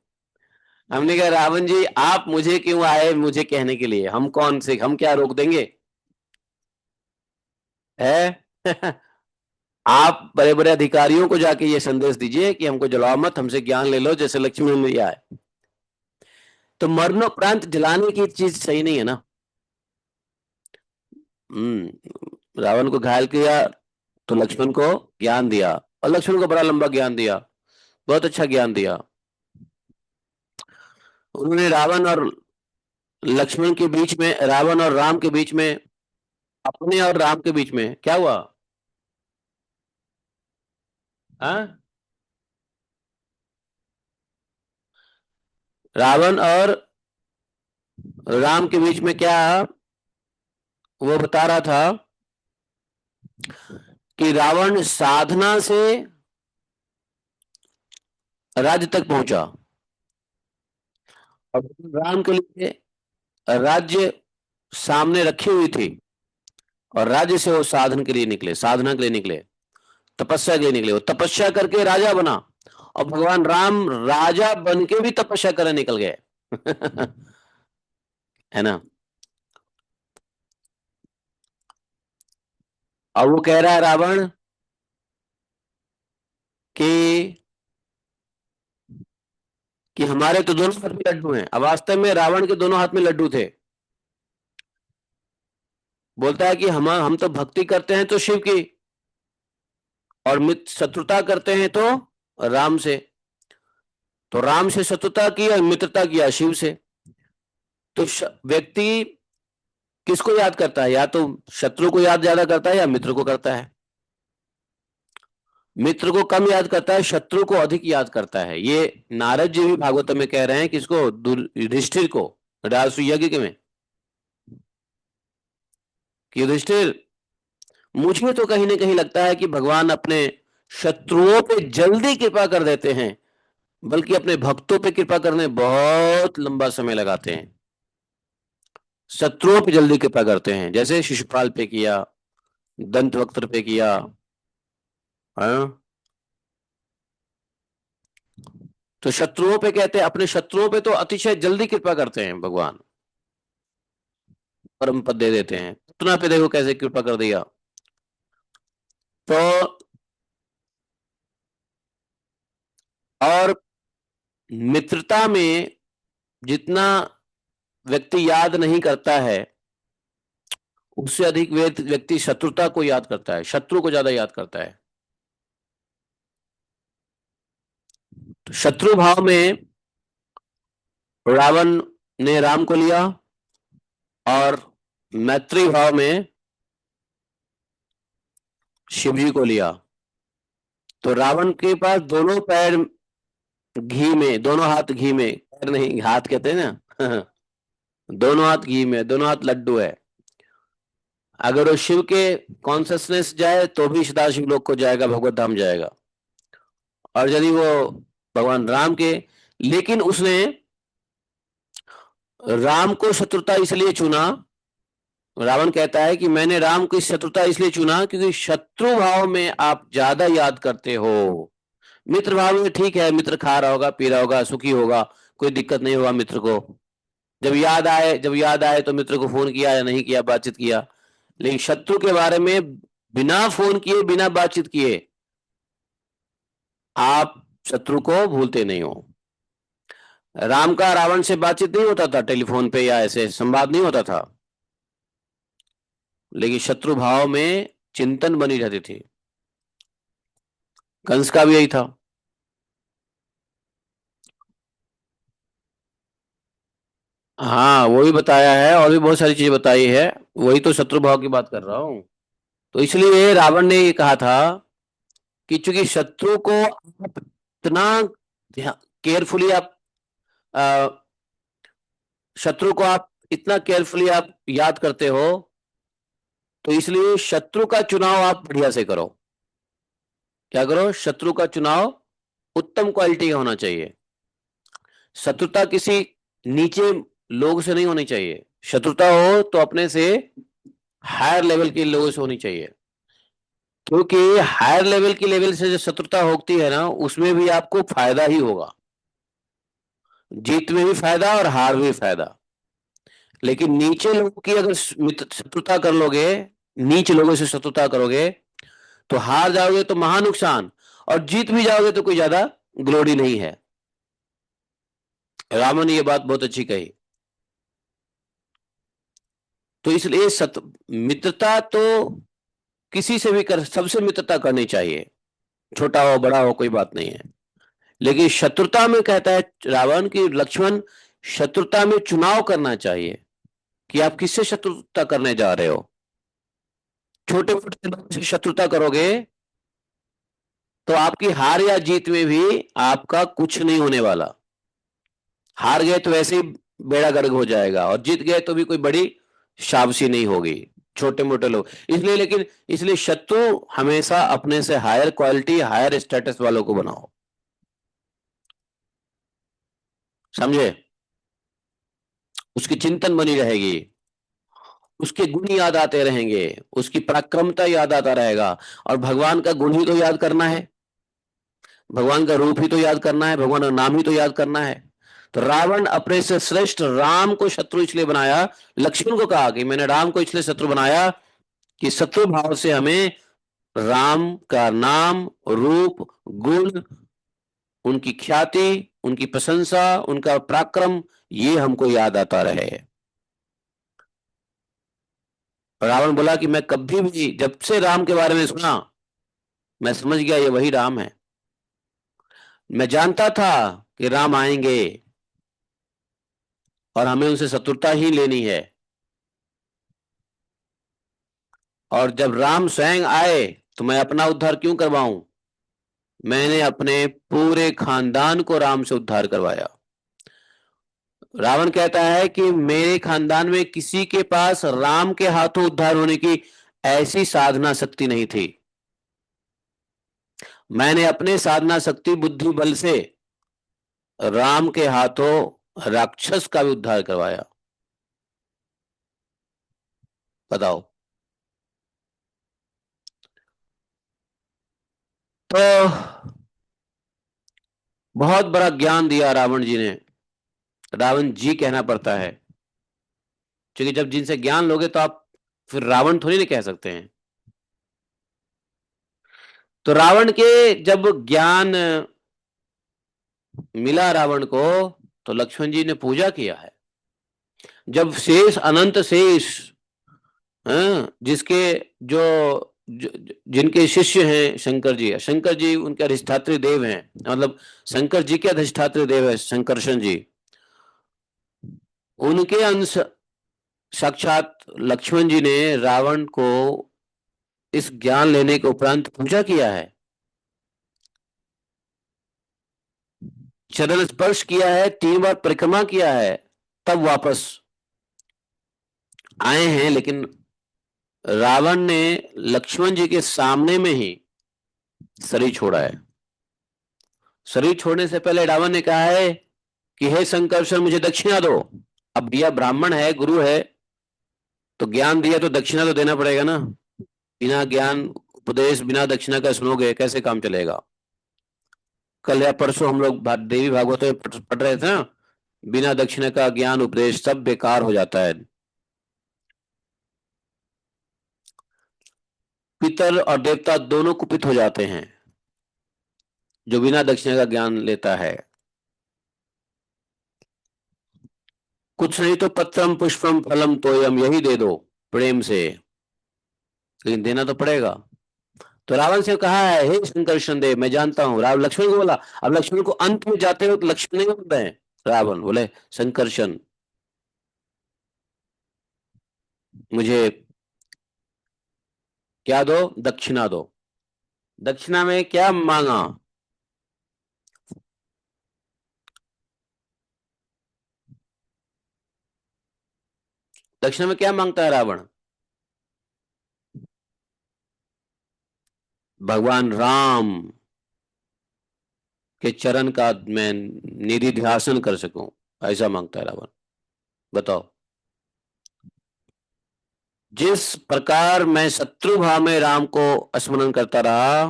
Speaker 1: हमने कहा रावण जी आप मुझे क्यों आए मुझे कहने के लिए, हम कौन से, हम क्या रोक देंगे, है। आप बड़े बड़े अधिकारियों को जाके ये संदेश दीजिए कि हमको जलाओ मत, हमसे ज्ञान ले लो, जैसे लक्ष्मण ने लिया है। तो मरणोपरांत जलाने की चीज सही नहीं है ना। रावण को घायल किया तो लक्ष्मण को ज्ञान दिया, और लक्ष्मण को बड़ा लंबा ज्ञान दिया, बहुत अच्छा ज्ञान दिया। उन्होंने रावण और लक्ष्मण के बीच में, रावण और राम के बीच में, अपने और राम के बीच में क्या हुआ, हाँ, रावण और राम के बीच में क्या, वो बता रहा था कि रावण साधना से राज्य तक पहुंचा, और राम के लिए राज्य सामने रखी हुई थी, और राज्य से वो साधन के लिए निकले, साधना के लिए निकले, तपस्या के लिए निकले, वो तपस्या करके राजा बना, और भगवान राम राजा बन के भी तपस्या करने निकल गए। है ना। और वो कह रहा है रावण कि हमारे तो दोनों हाथ में लड्डू हैं। अब वास्तव में रावण के दोनों हाथ में लड्डू थे। बोलता है कि हम तो भक्ति करते हैं तो शिव की, और मित्र शत्रुता करते हैं तो राम से, तो राम से शत्रुता की और मित्रता किया शिव से। तो व्यक्ति किसको याद करता है? या तो शत्रु को याद ज्यादा करता है या मित्र को करता है। मित्र को कम याद करता है, शत्रु को अधिक याद करता है। ये नारद जी भी भागवत में कह रहे हैं, किसको? युधिष्ठिर को, राजसूय यज्ञ में, कि युधिष्ठिर, मुझे तो कहीं ना कहीं लगता है कि भगवान अपने शत्रुओं पे जल्दी कृपा कर देते हैं, बल्कि अपने भक्तों पे कृपा करने बहुत लंबा समय लगाते हैं। शत्रुओं पे जल्दी कृपा करते हैं, जैसे शिशुपाल पे किया, दंतवक्त्र पे किया। हाँ? तो शत्रुओं पे कहते हैं, अपने शत्रुओं पे तो अतिशय जल्दी कृपा करते हैं भगवान, परम पद दे देते हैं। उतना पे देखो कैसे कृपा कर दिया। तो और मित्रता में जितना व्यक्ति याद नहीं करता है, उससे अधिक व्यक्ति शत्रुता को याद करता है, शत्रु को ज्यादा याद करता है। तो शत्रु भाव में रावण ने राम को लिया, और मैत्री भाव में शिव जी को लिया। तो रावण के पास दोनों पैर घी में, दोनों हाथ घी में, पैर नहीं, हाथ कहते हैं ना दोनों हाथ घी में, दोनों हाथ लड्डू है। अगर वो शिव के कॉन्सियसनेस जाए तो भी सदाशिव लोक को जाएगा, भगवत धाम जाएगा। और यदि वो भगवान राम के, लेकिन उसने राम को शत्रुता इसलिए चुना, रावण कहता है कि मैंने राम को शत्रुता इसलिए चुना क्योंकि शत्रु भाव में आप ज्यादा याद करते हो। मित्र भाव में ठीक है, मित्र खा रहा होगा, पी रहा होगा, सुखी होगा, कोई दिक्कत नहीं होगा मित्र को। जब याद आए तो मित्र को फोन किया या नहीं किया, बातचीत किया। लेकिन शत्रु के बारे में बिना फोन किए, बिना बातचीत किए आप शत्रु को भूलते नहीं हो। राम का रावण से बातचीत नहीं होता था टेलीफोन पे, या ऐसे संवाद नहीं होता था, लेकिन शत्रु भाव में चिंतन बनी रहती थी। कंस का भी यही था। हाँ, वो भी बताया है, और भी बहुत सारी चीजें बताई है। वही तो शत्रु भाव की बात कर रहा हूँ। तो इसलिए रावण ने ये कहा था कि चूंकि शत्रु को आप इतना केयरफुली आप अ, शत्रु को आप इतना केयरफुली आप याद करते हो, तो इसलिए शत्रु का चुनाव आप बढ़िया से करो। क्या करो? शत्रु का चुनाव उत्तम क्वालिटी का होना चाहिए। शत्रुता किसी नीचे लोग से नहीं होनी चाहिए। शत्रुता हो तो अपने से हायर लेवल के लोगों से होनी चाहिए, क्योंकि हायर लेवल की लेवल से जो शत्रुता होती है ना, उसमें भी आपको फायदा ही होगा। जीत में भी फायदा और हार में भी फायदा। लेकिन नीचे लोगों की अगर शत्रुता कर लोगे, नीच लोगों से शत्रुता करोगे, तो हार जाओगे तो महा नुकसान, और जीत भी जाओगे तो कोई ज्यादा ग्लोरी नहीं है। रामन ने ये बात बहुत अच्छी कही। तो इसलिए मित्रता तो किसी से भी कर, सबसे मित्रता करनी चाहिए, छोटा हो बड़ा हो कोई बात नहीं है। लेकिन शत्रुता में कहता है रावण की, लक्ष्मण, शत्रुता में चुनाव करना चाहिए कि आप किससे शत्रुता करने जा रहे हो। छोटे मोटे लोगों से शत्रुता करोगे तो आपकी हार या जीत में भी आपका कुछ नहीं होने वाला। हार गए तो वैसे ही बेड़ा गर्क हो जाएगा, और जीत गए तो भी कोई बड़ी शाबाशी नहीं होगी। छोटे मोटे लोग इसलिए, लेकिन इसलिए शत्रु हमेशा अपने से हायर क्वालिटी, हायर स्टेटस वालों को बनाओ। समझे? उसकी चिंतन बनी रहेगी, उसके गुण याद आते रहेंगे, उसकी पराक्रमता याद आता रहेगा। और भगवान का गुण ही तो याद करना है, भगवान का रूप ही तो याद करना है, भगवान का नाम ही तो याद करना है। तो रावण अपने से श्रेष्ठ राम को शत्रु इसलिए बनाया। लक्ष्मण को कहा कि मैंने राम को इसलिए शत्रु बनाया कि शत्रु भाव से हमें राम का नाम, रूप, गुण, उनकी ख्याति, उनकी प्रशंसा, उनका पराक्रम, ये हमको याद आता रहे। रावण बोला कि मैं कभी भी, जब से राम के बारे में सुना, मैं समझ गया ये वही राम है। मैं जानता था कि राम आएंगे और हमें उनसे शत्रुता ही लेनी है। और जब राम स्वयं आए तो मैं अपना उद्धार क्यों करवाऊं? मैंने अपने पूरे खानदान को राम से उद्धार करवाया। रावण कहता है कि मेरे खानदान में किसी के पास राम के हाथों उद्धार होने की ऐसी साधना शक्ति नहीं थी। मैंने अपने साधना शक्ति बुद्धि बल से राम के हाथों राक्षस का भी उद्धार करवाया। बताओ। तो बहुत बड़ा ज्ञान दिया रावण जी ने। रावण जी कहना पड़ता है, क्योंकि जब जिनसे ज्ञान लोगे तो आप फिर रावण थोड़ी नहीं कह सकते हैं। तो रावण के जब ज्ञान मिला रावण को, तो लक्ष्मण जी ने पूजा किया है। जब शेष अनंत शेष, जिसके जिनके शिष्य हैं शंकर जी, शंकर जी उनके अधिष्ठात्री देव हैं, मतलब शंकर जी के अधिष्ठात्री देव है शंकरशन जी, उनके अंश साक्षात लक्ष्मण जी ने रावण को इस ज्ञान लेने के उपरांत पूजा किया है, चरण स्पर्श किया है, 3 बार परिक्रमा किया है, तब वापस आए हैं। लेकिन रावण ने लक्ष्मण जी के सामने में ही शरीर छोड़ा है। शरीर छोड़ने से पहले रावण ने कहा है कि हे संकर्षण, मुझे दक्षिणा दो। अब भैया ब्राह्मण है, गुरु है, तो ज्ञान दिया तो दक्षिणा तो देना पड़ेगा ना। बिना ज्ञान उपदेश, बिना दक्षिणा का सुनोगे कैसे काम चलेगा? कल या परसों हम लोग देवी भागवत में पढ़ रहे थे ना, बिना दक्षिणा का ज्ञान उपदेश सब बेकार हो जाता है। पितर और देवता दोनों कुपित हो जाते हैं जो बिना दक्षिणा का ज्ञान लेता है। कुछ नहीं तो पत्रम पुष्पम फलम तोयम, यही दे दो प्रेम से, लेकिन देना तो पड़ेगा। तो रावण से कहा है, हे संकर्षण देव, मैं जानता हूं। रावण लक्ष्मण को बोला। अब लक्ष्मण को अंत में जाते हुए लक्ष्मण नहीं बोलते हैं, रावण बोले संकर्षण, मुझे क्या दो? दक्षिणा दो। दक्षिणा में क्या मांगा? दक्षिणा में क्या मांगता है रावण? भगवान राम के चरण का मैं निधि ध्यासन कर सकूं, ऐसा मांगता है रावण। बताओ। जिस प्रकार मैं शत्रु भाव में राम को स्मरण करता रहा,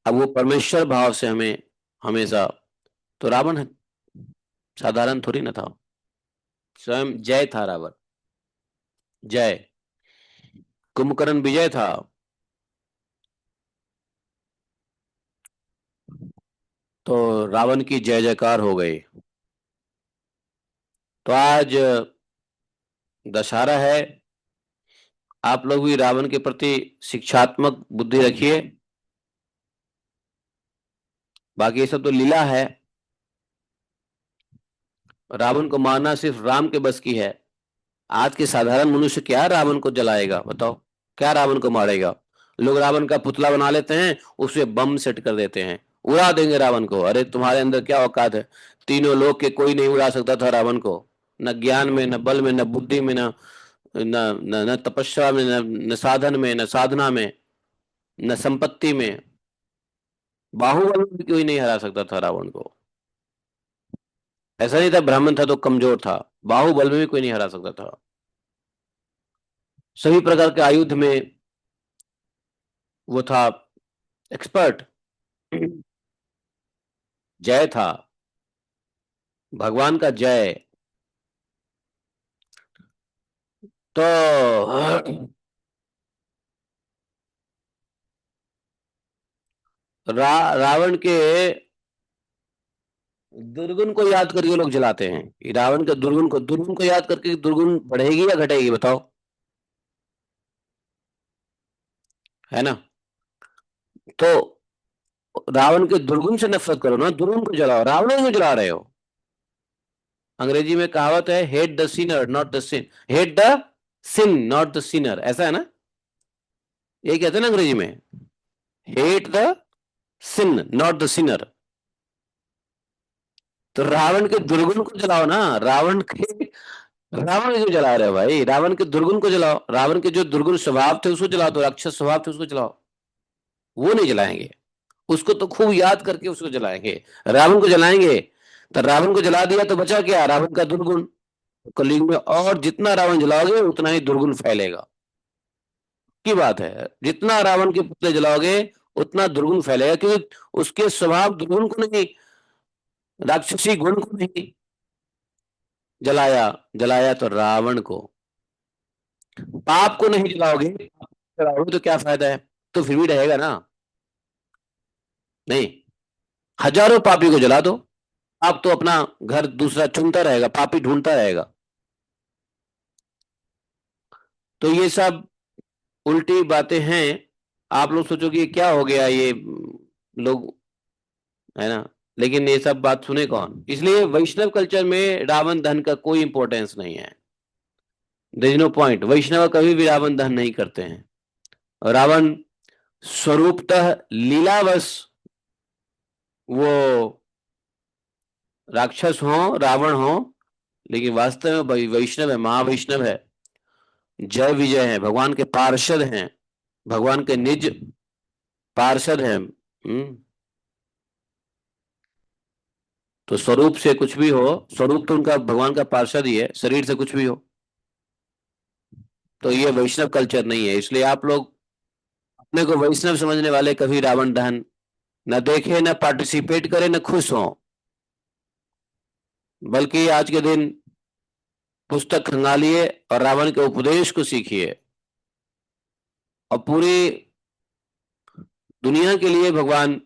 Speaker 1: अब वो परमेश्वर भाव से हमें हमेशा। तो रावण साधारण थोड़ी ना था, स्वयं जय था रावण, जय। कुंभकर्ण विजय था। तो रावण की जय जयकार हो गई। तो आज दशहरा है, आप लोग भी रावण के प्रति शिक्षात्मक बुद्धि रखिए। बाकी ये सब तो लीला है। रावण को मारना सिर्फ राम के बस की है। आज के साधारण मनुष्य क्या रावण को जलाएगा? बताओ, क्या रावण को मारेगा? लोग रावण का पुतला बना लेते हैं, उसे बम सेट कर देते हैं, उड़ा देंगे रावण को। अरे तुम्हारे अंदर क्या औकात है? तीनों लोग के कोई नहीं उड़ा सकता था रावण को, न ज्ञान में, न बल में, न बुद्धि में, न न न, न तपस्या में, न साधन में, न साधना में, न संपत्ति में। बाहुबल में भी कोई नहीं हरा सकता था रावण को। ऐसा नहीं था ब्राह्मण था तो कमजोर था, बाहुबल में भी कोई नहीं हरा सकता था। सभी प्रकार के आयुध में वो था एक्सपर्ट। जय था, भगवान का जय। तो रावण के दुर्गुण को याद करके लोग जलाते हैं। रावण के दुर्गुण को याद करके दुर्गुण बढ़ेगी या घटेगी? बताओ, है ना? तो रावण के दुर्गुण से नफरत करो ना, दुर्गुण को जलाओ, रावण को जला रहे हो। अंग्रेजी में कहावत है, hate the sinner not the sin, hate the sin not the sinner, ऐसा है ना, ये कहते हैं ना अंग्रेजी में, hate the sin not the sinner. तो रावण के दुर्गुण को जलाओ ना, रावण क्यों जला रहे हो भाई, रावण के दुर्गुण को जलाओ, रावण के जो दुर्गुण स्वभाव थे उसको जलाओ, तो राक्षस स्वभाव थे उसको जलाओ। वो नहीं जलाएंगे, उसको तो खूब याद करके उसको जलाएंगे। रावण को जलाएंगे तो रावण को जला दिया तो बचा क्या, रावण का दुर्गुण। कलयुग में और जितना रावण जलाओगे उतना ही दुर्गुण फैलेगा, की बात है, जितना रावण के पुतले जलाओगे उतना दुर्गुण फैलेगा, क्योंकि उसके स्वभाव दुर्गुण को नहीं, राक्षसी गुण को नहीं जलाया, जलाया तो रावण को। पाप को नहीं जलाओगे तो क्या फायदा है, तो फिर भी रहेगा ना, नहीं, हजारों पापी को जला दो, आप तो अपना घर दूसरा चुनता रहेगा, पापी ढूंढता रहेगा। तो ये सब उल्टी बातें हैं। आप लोग सोचोगे ये क्या हो गया, ये लोग, है ना, लेकिन ये सब बात सुने कौन, इसलिए वैष्णव कल्चर में रावण दहन का कोई इंपॉर्टेंस नहीं है। देयर इज नो पॉइंट, वैष्णव कभी भी रावण दहन नहीं करते हैं। रावण स्वरूपतः लीलावश वो राक्षस हो, रावण हो, लेकिन वास्तव में वैष्णव है, महावैष्णव है, जय विजय है, भगवान के पार्षद हैं, भगवान के निज पार्षद हैं। तो स्वरूप से कुछ भी हो, स्वरूप तो उनका भगवान का पार्षद ही है, शरीर से कुछ भी हो। तो ये वैष्णव कल्चर नहीं है, इसलिए आप लोग अपने को वैष्णव समझने वाले कभी रावण दहन न देखे, न पार्टिसिपेट करे, न खुश हो, बल्कि आज के दिन पुस्तक खंगालिए और रावण के उपदेश को सीखिए, और पूरी दुनिया के लिए भगवान,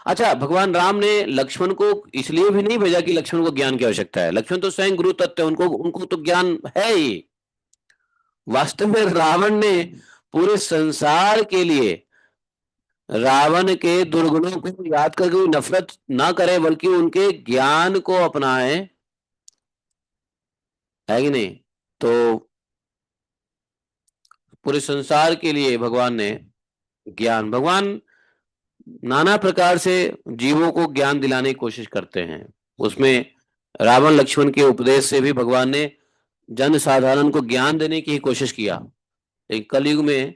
Speaker 1: अच्छा भगवान राम ने लक्ष्मण को इसलिए भी नहीं भेजा कि लक्ष्मण को ज्ञान की आवश्यकता है, लक्ष्मण तो स्वयं गुरु तत्व है, उनको उनको तो ज्ञान है ही। वास्तव में रावण ने पूरे संसार के लिए रावण के दुर्गुणों को याद करके नफरत ना करे, बल्कि उनके ज्ञान को अपनाए, है कि नहीं। तो पूरे संसार के लिए भगवान ने ज्ञान, भगवान नाना प्रकार से जीवों को ज्ञान दिलाने की कोशिश करते हैं, उसमें रावण लक्ष्मण के उपदेश से भी भगवान ने जन साधारण को ज्ञान देने की ही कोशिश किया, लेकिन कलयुग में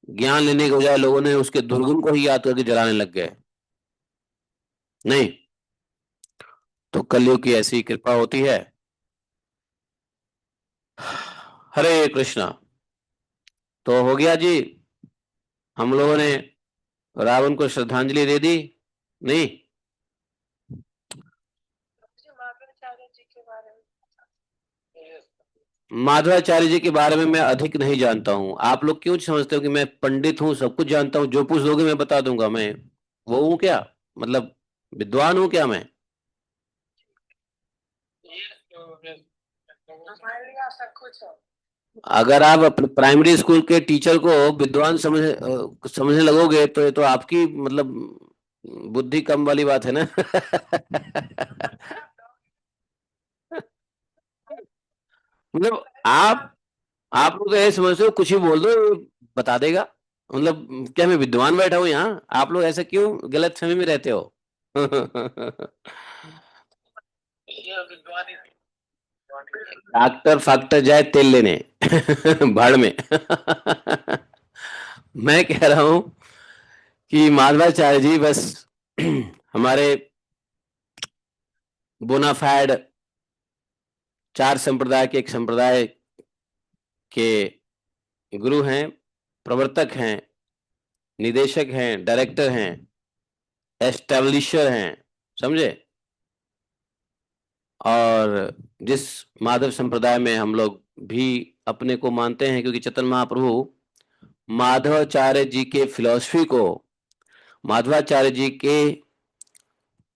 Speaker 1: ज्ञान लेने के बजाय लोगों ने उसके दुर्गुण को ही याद करके जलाने लग गए, नहीं। तो कलयुग की ऐसी कृपा होती है। हरे कृष्णा। तो हो गया जी, हम लोगों ने रावण को श्रद्धांजलि दे दी, नहीं। माधवाचार्य जी के बारे में मैं अधिक नहीं जानता हूँ, आप लोग क्यों समझते हो कि मैं पंडित हूँ, सब कुछ जानता हूँ, जो पूछ लोगे मैं बता दूंगा, मैं वो हूँ क्या, मतलब विद्वान हूँ क्या मैं। अगर आप अपने प्राइमरी स्कूल के टीचर को विद्वान समझने लगोगे तो ये तो आपकी मतलब बुद्धि कम वाली बात है ना। मतलब आप लोग ऐसे समझते हो कुछ भी बोल दो ये बता देगा, मतलब क्या मैं विद्वान बैठा हूँ यहाँ, आप लोग ऐसा क्यों गलत फहमी में रहते हो। डॉक्टर फाक्टर जाए तेल लेने भाड़ में। मैं कह रहा हूँ कि माधवाचार्य जी बस हमारे बोनाफाइड चार संप्रदाय के एक संप्रदाय के गुरु हैं, प्रवर्तक हैं, निदेशक हैं, डायरेक्टर हैं, एस्टेब्लिशर हैं, समझे। और जिस माधव संप्रदाय में हम लोग भी अपने को मानते हैं, क्योंकि चैतन्य महाप्रभु माधवाचार्य जी के फिलॉसफी को, माधवाचार्य जी के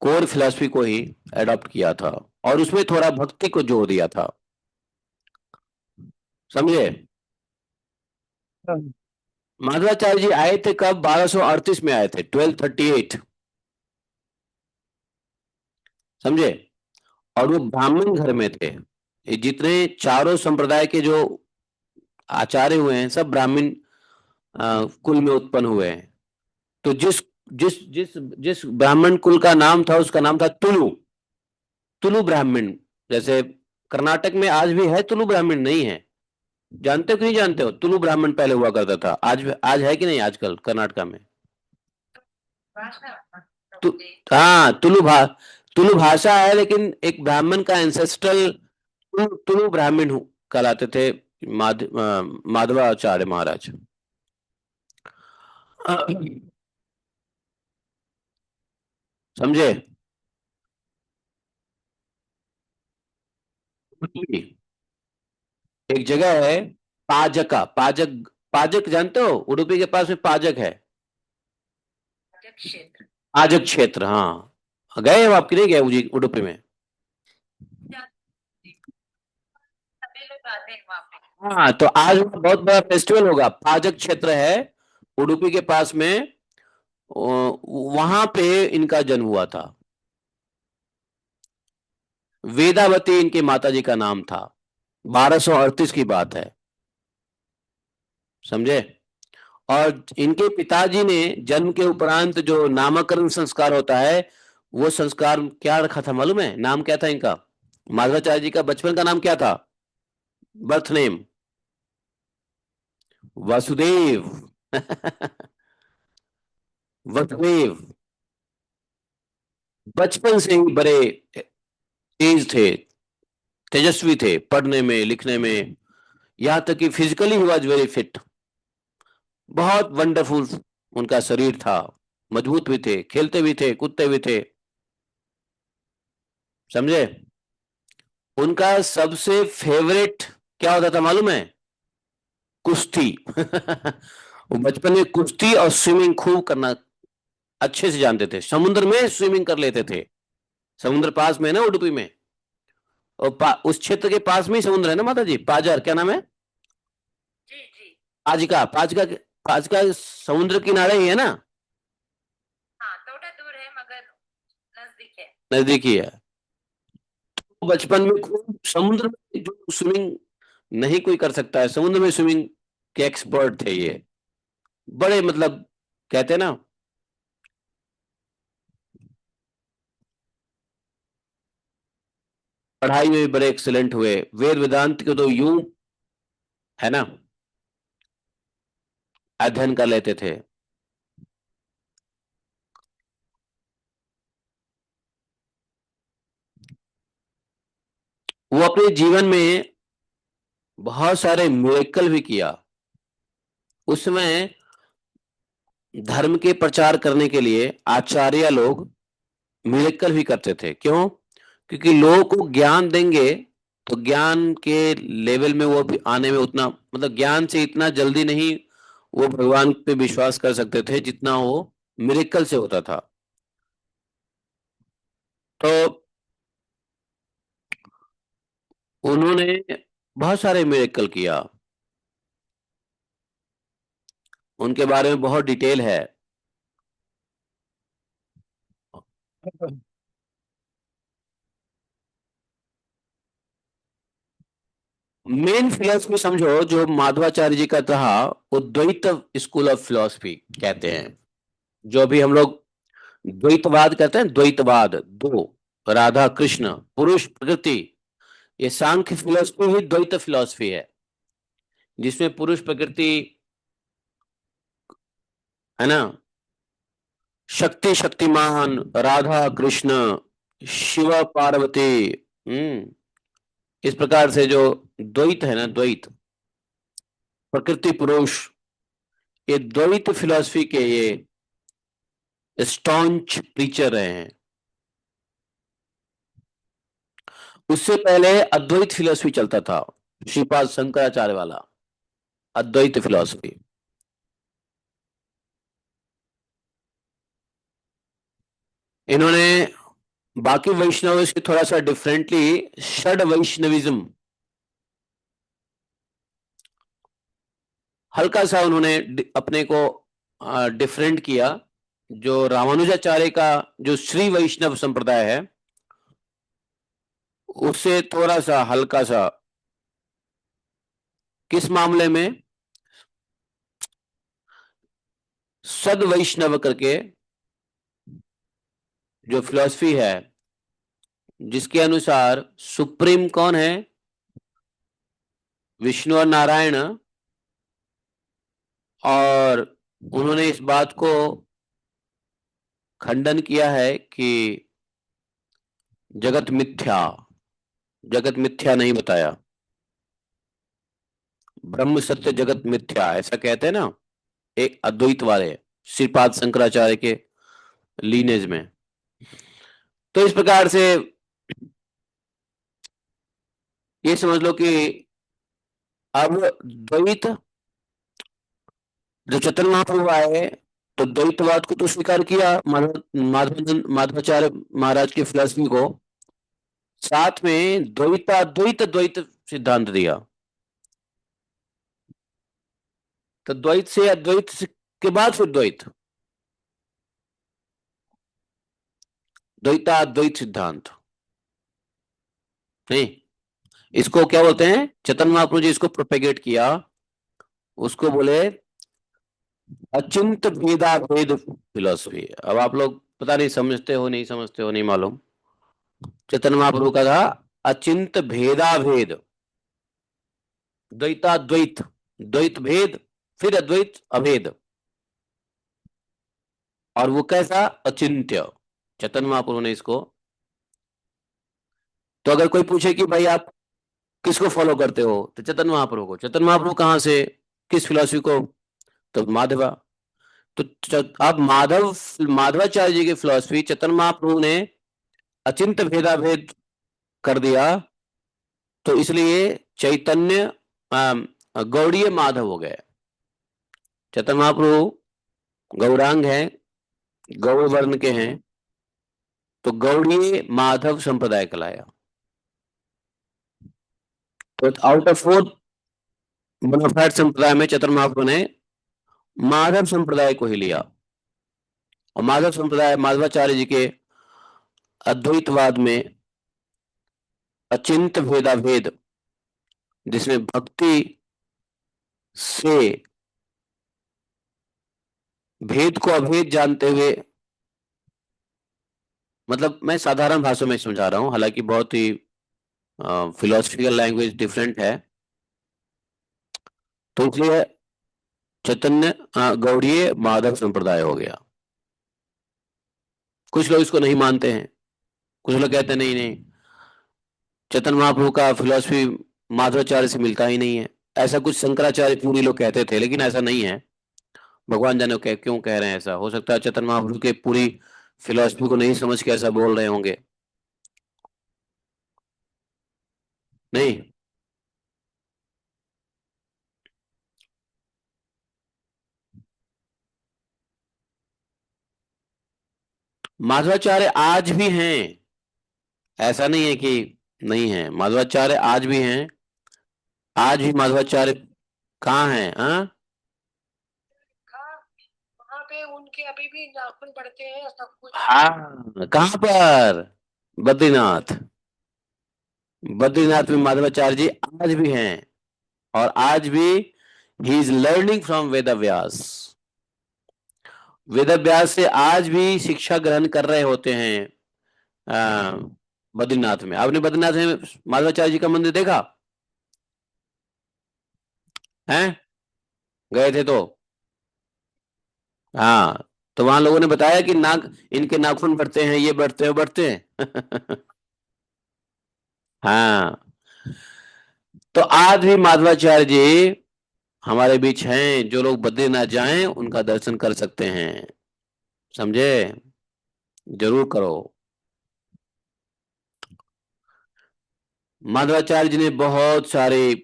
Speaker 1: कोर फिलॉसफी को ही एडॉप्ट किया था, और उसमें थोड़ा भक्ति को जोड़ दिया था, समझे। माधवाचार्य जी आए थे कब, 1238 में आए थे, 1238, समझे। और वो ब्राह्मण घर में थे, ये जितने चारों संप्रदाय के जो आचार्य हुए हैं सब ब्राह्मण कुल में उत्पन्न हुए हैं। तो जिस जिस जिस जिस ब्राह्मण कुल का नाम था उसका नाम था तुलु। तुलु ब्राह्मण। जैसे कर्नाटक में आज भी है तुलु ब्राह्मण, नहीं है? जानते हो कि नहीं जानते हो? तुलु ब्राह्मण पहले हुआ करता था, आज है कि नहीं आजकल कर्नाटका में? तु, हाँ, तुलु भाषा है, लेकिन एक ब्राह्मण का एंसेस्ट्रल तुलु ब्राह्मण कहलाते थे। माधवाचार्य महाराज। समझे? एक जगह है पाजका, पाजक। पाजक जानते हो? उडुपी के पास में पाजक है।
Speaker 3: क्षेत्र।
Speaker 1: पाजक क्षेत्र, हाँ। गए हो आप कि नहीं गए उडुपी में?
Speaker 3: सभी लोग आते हैं वहाँ पे।
Speaker 1: हाँ, तो आज बहुत बड़ा फेस्टिवल होगा। पाजक क्षेत्र है उडुपी के पास में, वहां पे इनका जन्म हुआ था। वेदावती इनके माताजी का नाम था। 1238 की बात है। समझे? और इनके पिताजी ने जन्म के उपरांत जो नामकरण संस्कार होता है, वो संस्कार क्या रखा था मालूम है? नाम क्या था इनका? माधवाचार्य जी का बचपन का नाम क्या था? Birth name? वासुदेव। वसुदेव। बचपन से ही बड़े तेज थे, तेजस्वी थे पढ़ने में लिखने में। यहां तक कि physically he was very fit. बहुत वंडरफुल उनका शरीर था। मजबूत भी थे, खेलते भी थे, कूदते भी थे। समझे? उनका सबसे फेवरेट क्या होता था मालूम है? कुश्ती। वो बचपन में कुश्ती और स्विमिंग खूब करना अच्छे से जानते थे। समुद्र में स्विमिंग कर लेते थे। समुद्र पास में है ना उडुपी में। और उस क्षेत्र के पास में ही समुद्र है ना माता जी। पाजर क्या नाम है?
Speaker 3: जी जी।
Speaker 1: पाजिका, पाजिका। पाजिका समुद्र किनारे ही है ना?
Speaker 3: हाँ, थोड़ा दूर है मगर नजदीक है।
Speaker 1: नजदीक ही है। तो बचपन में खूब समुद्र में जो स्विमिंग नहीं कोई कर सकता है, समुद्र में स्विमिंग के एक्सपर्ट थे ये। बड़े मतलब कहते हैं ना, पढ़ाई में भी बड़े एक्सीलेंट हुए। वेद वेदांत के तो यूं है ना अध्ययन कर लेते थे। वो अपने जीवन में बहुत सारे मिरेकल भी किया। उसमें धर्म के प्रचार करने के लिए आचार्य लोग मिरेकल भी करते थे। क्यों? क्योंकि लोगों को ज्ञान देंगे तो ज्ञान के लेवल में वो भी आने में उतना, मतलब ज्ञान से इतना जल्दी नहीं वो भगवान पे विश्वास कर सकते थे जितना वो मिरेकल से होता था। तो उन्होंने बहुत सारे मिरेकल किया। उनके बारे में बहुत डिटेल है। मेन फिलोसफी समझो जो माधवाचार्य जी का था, वो द्वैत स्कूल ऑफ फिलोसफी कहते हैं। जो भी हम लोग द्वैतवाद कहते हैं, द्वैतवाद, दो, राधा कृष्ण, पुरुष प्रकृति। ये सांख्य फिलोसफी ही द्वैत फिलोसफी है, जिसमें पुरुष प्रकृति है ना, शक्ति शक्तिमान, राधा कृष्ण, शिव पार्वती। इस प्रकार से जो द्वैत है ना, द्वैत, प्रकृति पुरुष, ये द्वैत फिलोसफी के ये स्टॉन्च प्रीचर रहे हैं। उससे पहले अद्वैत फिलोसफी चलता था, श्रीपाद शंकराचार्य वाला अद्वैत फिलोसफी। इन्होंने बाकी वैष्णव से थोड़ा सा डिफरेंटली षड वैष्णविज्म हल्का सा उन्होंने अपने को डिफरेंट किया। जो रामानुजाचार्य का जो श्री वैष्णव संप्रदाय है, उससे थोड़ा सा हल्का सा किस मामले में? सद वैष्णव करके जो फिलॉसफी है, जिसके अनुसार सुप्रीम कौन है? विष्णु और नारायण। और उन्होंने इस बात को खंडन किया है कि जगत मिथ्या, जगत मिथ्या नहीं बताया, ब्रह्म सत्य जगत मिथ्या, ऐसा कहते हैं ना एक अद्वैत वाले, श्रीपाद शंकराचार्य के लीनेज में। तो इस प्रकार से ये समझ लो कि अब द्वैत, जब चैतन्य महाप्रभु आए तो द्वैतवाद को तो स्वीकार किया, माधवाचार्य महाराज की फिलॉसफी को, साथ में द्वैताद्वैत द्वैत सिद्धांत दिया। तो द्वैत से अद्वैत के बाद फिर द्वैत, द्वैताद्वैत सिद्धांत नहीं, इसको क्या बोलते हैं? चैतन्य महाप्रभु जी इसको प्रोपेगेट किया, उसको बोले अचिंत भेदा भेद फिलोसफी। अब आप लोग पता नहीं समझते हो नहीं समझते हो नहीं मालूम। चैतन्य महाप्रभु का था अचिंत भेदा भेद, द्वैताद्वैत, द्वैत भेद, फिर अद्वैत अभेद, और वो कैसा? अचिंत्य। चैतन्य महाप्रभु ने इसको। तो अगर कोई पूछे कि भाई आप किसको फॉलो करते हो, तो चैतन्य महाप्रभु को। चैतन्य महाप्रभु कहाँ से, किस फिलोसफी को? तो माधवा। तो आप माधवाचार्य जी की फिलोसफी चैतन्य महाप्रभु ने अचिंत भेदाभेद कर दिया, तो इसलिए चैतन्य गौड़ीय माधव हो गए। चैतन्य महाप्रभु गौरांग है, गौड़ वर्ण के हैं, तो गौड़ीय माधव संप्रदाय कहलाया। तो आउट ऑफ फोर बोनाफाइड संप्रदाय में चैतन्य महाप्रभु ने माधव संप्रदाय को ही लिया। और माधव संप्रदाय माधवाचार्य जी के अद्वैतवाद में अचिंत भेदाभेद, जिसमें भक्ति से भेद को अभेद जानते हुए, मतलब मैं साधारण भाषा में समझा रहा हूं, हालांकि बहुत ही फिलोसफिकल लैंग्वेज डिफरेंट है, तो इसलिए चैतन्य गौड़ीय माधव संप्रदाय हो गया। कुछ लोग इसको नहीं मानते हैं, कुछ लोग कहते हैं नहीं नहीं, चैतन्य महाप्रभु का फिलोसफी माधवाचार्य से मिलता ही नहीं है। ऐसा कुछ शंकराचार्य पूरी लोग कहते थे, लेकिन ऐसा नहीं है। भगवान जाने क्यों कह रहे हैं ऐसा। हो सकता है चैतन्य महाप्रभु के पूरी फिलोसफी को नहीं समझ के ऐसा बोल रहे होंगे। नहीं, माधवाचार्य आज भी हैं, ऐसा नहीं है कि नहीं है। माधवाचार्य आज भी हैं, आज भी माधवाचार्य कहाँ हैं? हाँ,
Speaker 4: हाँ, वहाँ पे उनके अभी भी नाखून बढ़ते हैं सब कुछ।
Speaker 1: हाँ, कहाँ पर? बद्रीनाथ। बद्रीनाथ में माधवाचार्य जी आज भी हैं, और आज भी he is learning from Ved Vyas. Ved Vyas से आज भी शिक्षा ग्रहण कर रहे होते हैं। बद्रीनाथ में, आपने बद्रीनाथ में माधवाचार्य जी का मंदिर देखा है? गए थे तो? हाँ, तो वहां लोगों ने बताया कि नाक, इनके नाखून बढ़ते हैं, ये बढ़ते हैं, बढ़ते हैं। हाँ, तो आज भी माधवाचार्य जी हमारे बीच हैं। जो लोग बद्रीनाथ जाएं उनका दर्शन कर सकते हैं, समझे? जरूर करो। माधवाचार्य जी ने बहुत सारे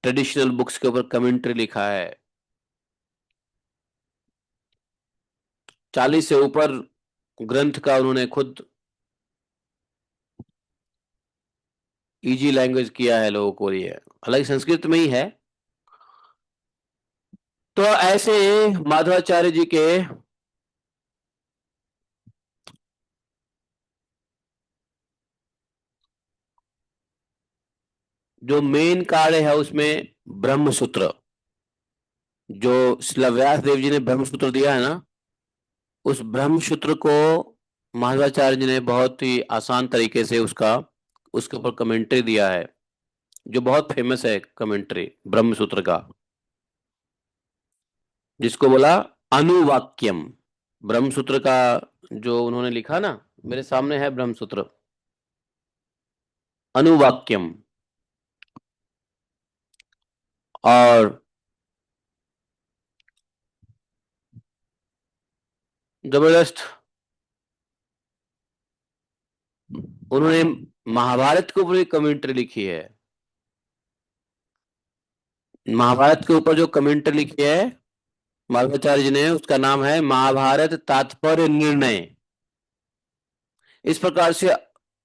Speaker 1: ट्रेडिशनल बुक्स के ऊपर कमेंट्री लिखा है। 40 से ऊपर ग्रंथ का उन्होंने खुद इजी लैंग्वेज किया है लोगों को लिए, हालांकि संस्कृत में ही है। तो ऐसे माधवाचार्य जी के जो मेन कार्य है उसमें ब्रह्म सूत्र, जो श्री व्यास देव जी ने ब्रह्म सूत्र दिया है ना, उस ब्रह्म सूत्र को माधवाचार्य जी ने बहुत ही आसान तरीके से उसके ऊपर कमेंट्री दिया है, जो बहुत फेमस है कमेंट्री ब्रह्म सूत्र का, जिसको बोला अनुवाक्यम। ब्रह्म सूत्र का जो उन्होंने लिखा ना, मेरे सामने है ब्रह्म सूत्र, अनुवाक्यम। और जबरदस्त उन्होंने महाभारत के ऊपर कमेंट्री लिखी है। महाभारत के ऊपर जो कमेंट्री लिखी है माधवाचार्य जी ने, उसका नाम है महाभारत तात्पर्य निर्णय। इस प्रकार से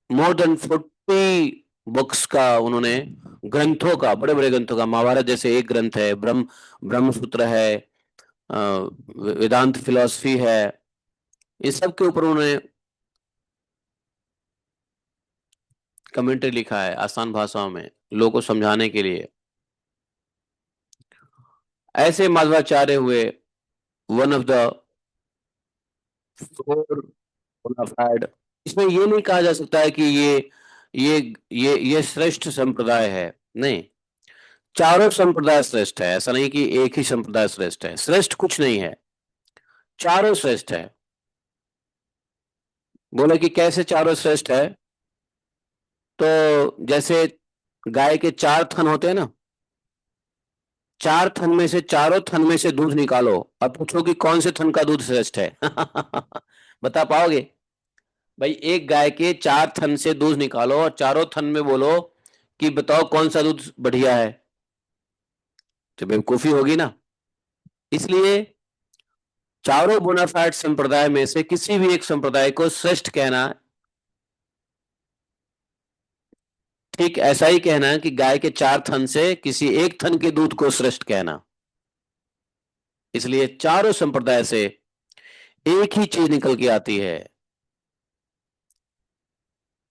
Speaker 1: मोर देन 40 बुक्स का उन्होंने, ग्रंथों का, बड़े बड़े ग्रंथों का, महाभारत जैसे एक ग्रंथ है, ब्रह्म सूत्र है, वेदांत फिलॉसफी है, इस सब के ऊपर उन्होंने कमेंट्री लिखा है आसान भाषाओं में लोगों को समझाने के लिए। ऐसे माधवाचार्य हुए one of the four bona fide. इसमें ये नहीं कहा जा सकता है कि ये श्रेष्ठ संप्रदाय है, नहीं, चारों संप्रदाय श्रेष्ठ है। ऐसा नहीं कि एक ही संप्रदाय श्रेष्ठ है, श्रेष्ठ कुछ नहीं है, चारों श्रेष्ठ है। बोले कि कैसे चारों श्रेष्ठ है, तो जैसे गाय के 4 थन होते हैं ना, 4 थन में से, चारों थन में से दूध निकालो और पूछो कि कौन से थन का दूध श्रेष्ठ है। बता पाओगे? भाई एक गाय के 4 थन से दूध निकालो और चारों थन में बोलो कि बताओ कौन सा दूध बढ़िया है, तो बेवकूफी होगी ना। इसलिए चारों बोनाफाइड संप्रदाय में से किसी भी एक संप्रदाय को श्रेष्ठ कहना, ठीक ऐसा ही कहना है कि गाय के 4 थन से किसी एक थन के दूध को श्रेष्ठ कहना। इसलिए चारों संप्रदाय से एक ही चीज निकल के आती है,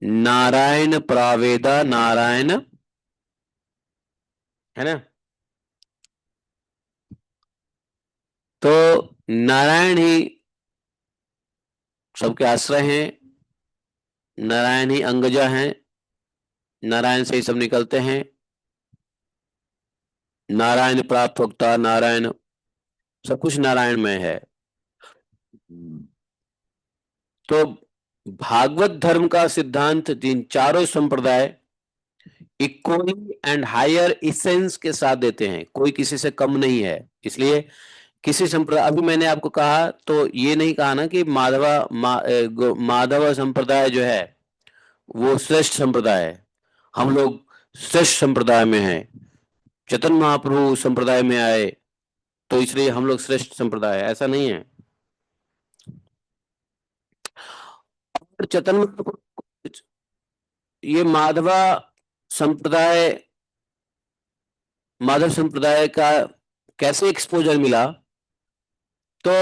Speaker 1: नारायण प्रावेदा नारायण, है ना। तो नारायण ही सबके आश्रय हैं, नारायण ही अंगजा हैं, नारायण से ही सब निकलते हैं, नारायण प्राप्त होता, नारायण, सब कुछ नारायण में है। तो भागवत धर्म का सिद्धांत जिन चारों संप्रदाय इक्वली एंड हायर इसेंस के साथ देते हैं, कोई किसी से कम नहीं है। इसलिए किसी संप्रदाय, अभी मैंने आपको कहा तो ये नहीं कहा ना कि माधव संप्रदाय जो है वो श्रेष्ठ संप्रदाय है, हम लोग श्रेष्ठ संप्रदाय में हैं, चैतन्य महाप्रभु संप्रदाय में आए तो इसलिए हम लोग श्रेष्ठ संप्रदाय है, ऐसा नहीं है। और चैतन्य महाप्रभु, ये माधव संप्रदाय का कैसे एक्सपोजर मिला, तो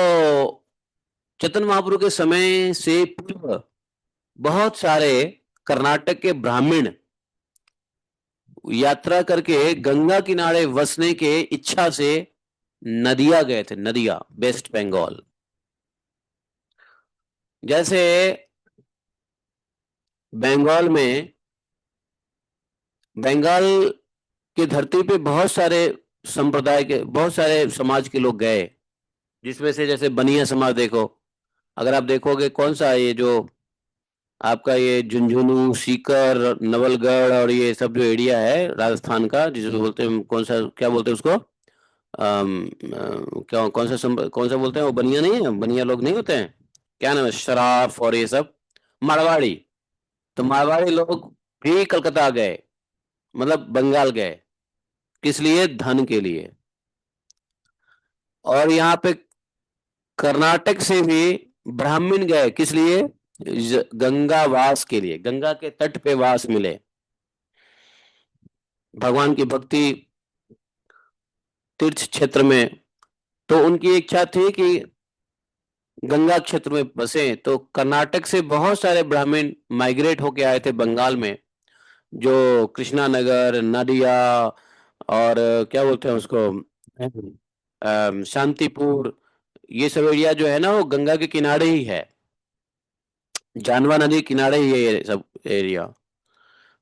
Speaker 1: चैतन्य महाप्रभु के समय से पूर्व बहुत सारे कर्नाटक के ब्राह्मण यात्रा करके गंगा किनारे बसने के इच्छा से नदिया गए थे, नदिया, वेस्ट बंगाल। जैसे बंगाल की धरती पे बहुत सारे संप्रदाय के, बहुत सारे समाज के लोग गए, जिसमें से जैसे बनिया समाज देखो, अगर आप देखोगे कौन सा ये जो आपका ये झुंझुनू, सीकर, नवलगढ़ और ये सब जो एरिया है राजस्थान का, जिसको बोलते हैं, कौन सा, क्या बोलते हैं उसको, क्या, कौन सा बोलते हैं, वो बनिया नहीं है, बनिया लोग नहीं होते हैं, क्या नाम है, शराफ और ये सब, मारवाड़ी। तो मारवाड़ी लोग भी कलकत्ता गए, मतलब बंगाल गए, किस लिए, धन के लिए। और यहाँ पे कर्नाटक से भी ब्राह्मण गए, किस लिए, गंगा वास के लिए, गंगा के तट पे वास मिले, भगवान की भक्ति, तीर्थ क्षेत्र में। तो उनकी इच्छा थी कि गंगा क्षेत्र में बसे, तो कर्नाटक से बहुत सारे ब्राह्मण माइग्रेट होके आए थे बंगाल में, जो कृष्णा नगर, नदिया और क्या बोलते हैं उसको, शांतिपुर, ये सब एरिया जो है ना वो गंगा के किनारे ही है, जानवा नदी के किनारे ही है ये सब एरिया।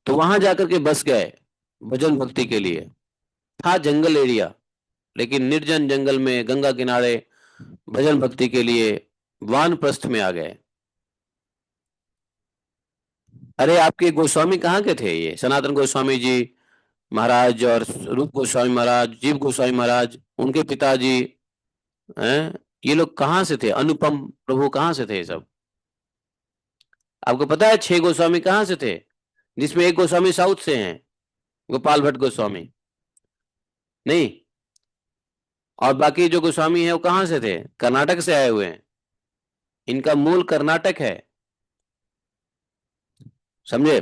Speaker 1: तो वहां जाकर के बस गए भजन भक्ति के लिए। था जंगल एरिया, लेकिन निर्जन जंगल में गंगा किनारे भजन भक्ति के लिए वानप्रस्थ में आ गए। अरे आपके गोस्वामी कहाँ के थे? ये सनातन गोस्वामी जी महाराज और रूप गोस्वामी महाराज, जीव गोस्वामी महाराज, उनके पिताजी हैं, ये लोग कहाँ से थे? अनुपम प्रभु कहाँ से थे ये सब? आपको पता है 6 गोस्वामी कहाँ से थे? जिसमें एक गोस्वामी साउथ से हैं, गोपाल भट्ट गोस्वामी। नहीं, और बाकी जो गोस्वामी है वो कहाँ से थे? कर्नाटक से आए हुए हैं। इनका मूल कर्नाटक है, समझे?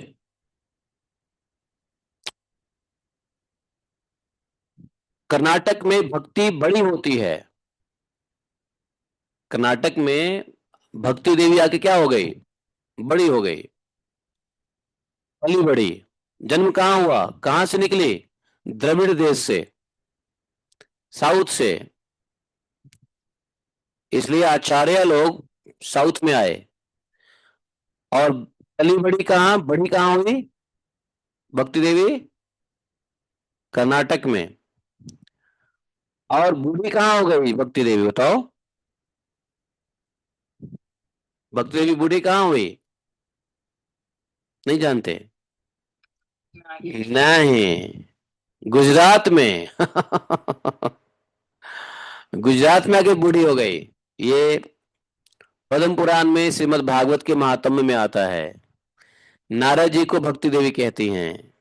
Speaker 1: कर्नाटक में भक्ति बड़ी होती है। कर्नाटक में भक्ति देवी आके क्या हो गई? बड़ी हो गई, पली बड़ी। जन्म कहाँ हुआ, कहाँ से निकली? द्रविड़ देश से, साउथ से। इसलिए आचार्य लोग साउथ में आए। और पली बड़ी कहाँ, बड़ी कहाँ हुई भक्ति देवी? कर्नाटक में। और बूढ़ी कहाँ हो गई भक्ति देवी, बताओ? भक्ति देवी बूढ़ी कहाँ हुई? नहीं जानते? नहीं, गुजरात में। गुजरात में आके बूढ़ी हो गई। ये पद्म पुराण में श्रीमद् भागवत के महात्म्य में आता है। नारद जी को भक्ति देवी कहती हैं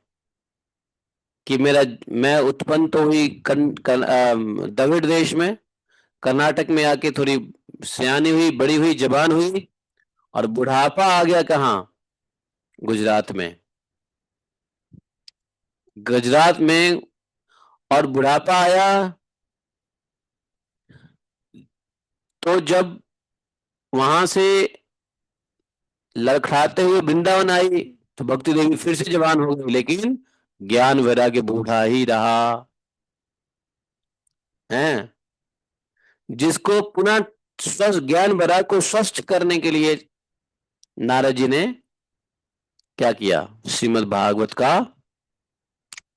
Speaker 1: कि मैं उत्पन्न तो हुई द्रविड़ देश में, कर्नाटक में आके थोड़ी सियानी हुई, बड़ी हुई, जवान हुई, और बुढ़ापा आ गया कहाँ? गुजरात में। गुजरात में, और बुढ़ापा आया तो जब वहां से लड़खड़ाते हुए वृंदावन आई तो भक्ति देवी फिर से जवान हो गई, लेकिन ज्ञान वैराग्य बूढ़ा ही रहा है। जिसको पुनः स्वस्थ ज्ञान वैराग्य को स्वस्थ करने के लिए नारद जी ने क्या किया? श्रीमद् भागवत का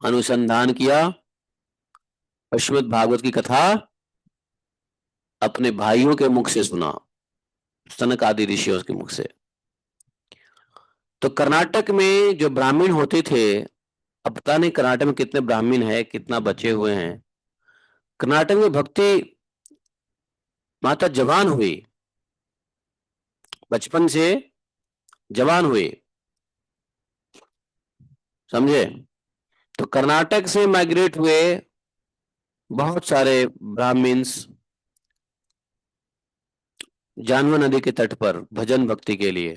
Speaker 1: अनुसंधान किया, और श्रीमद् भागवत की कथा अपने भाइयों के मुख से सुना, सनक आदि ऋषियों के मुख से। तो कर्नाटक में जो ब्राह्मण होते थे, अब पता नहीं कर्नाटक में कितने ब्राह्मण है, कितना बचे हुए हैं। कर्नाटक में भक्ति माता जवान हुई, बचपन से जवान हुई, समझे? तो कर्नाटक से माइग्रेट हुए बहुत सारे ब्राह्मण्स जानवा नदी के तट पर भजन भक्ति के लिए।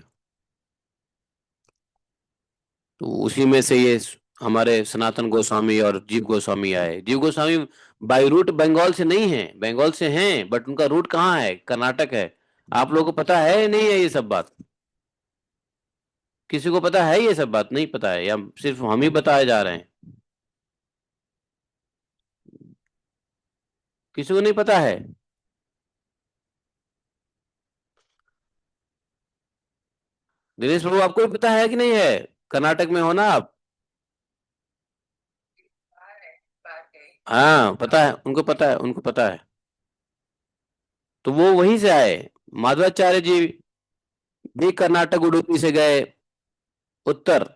Speaker 1: तो उसी में से ये हमारे सनातन गोस्वामी और जीव गोस्वामी आए। जीव गोस्वामी बाई रूट बंगाल से नहीं है, बंगाल से हैं, बट उनका रूट कहाँ है? कर्नाटक है। आप लोगों को पता है नहीं है ये सब बात? किसी को पता है ये सब बात? नहीं पता है, या सिर्फ हम ही बताए जा रहे हैं? किसी को नहीं पता है? दिनेश बाबू, आपको भी पता है कि नहीं है? कर्नाटक में हो ना आप? हाँ पता है, उनको पता है, उनको पता है। तो वो वहीं से आए। माधवाचार्य जी भी कर्नाटक उडुपी से गए उत्तर।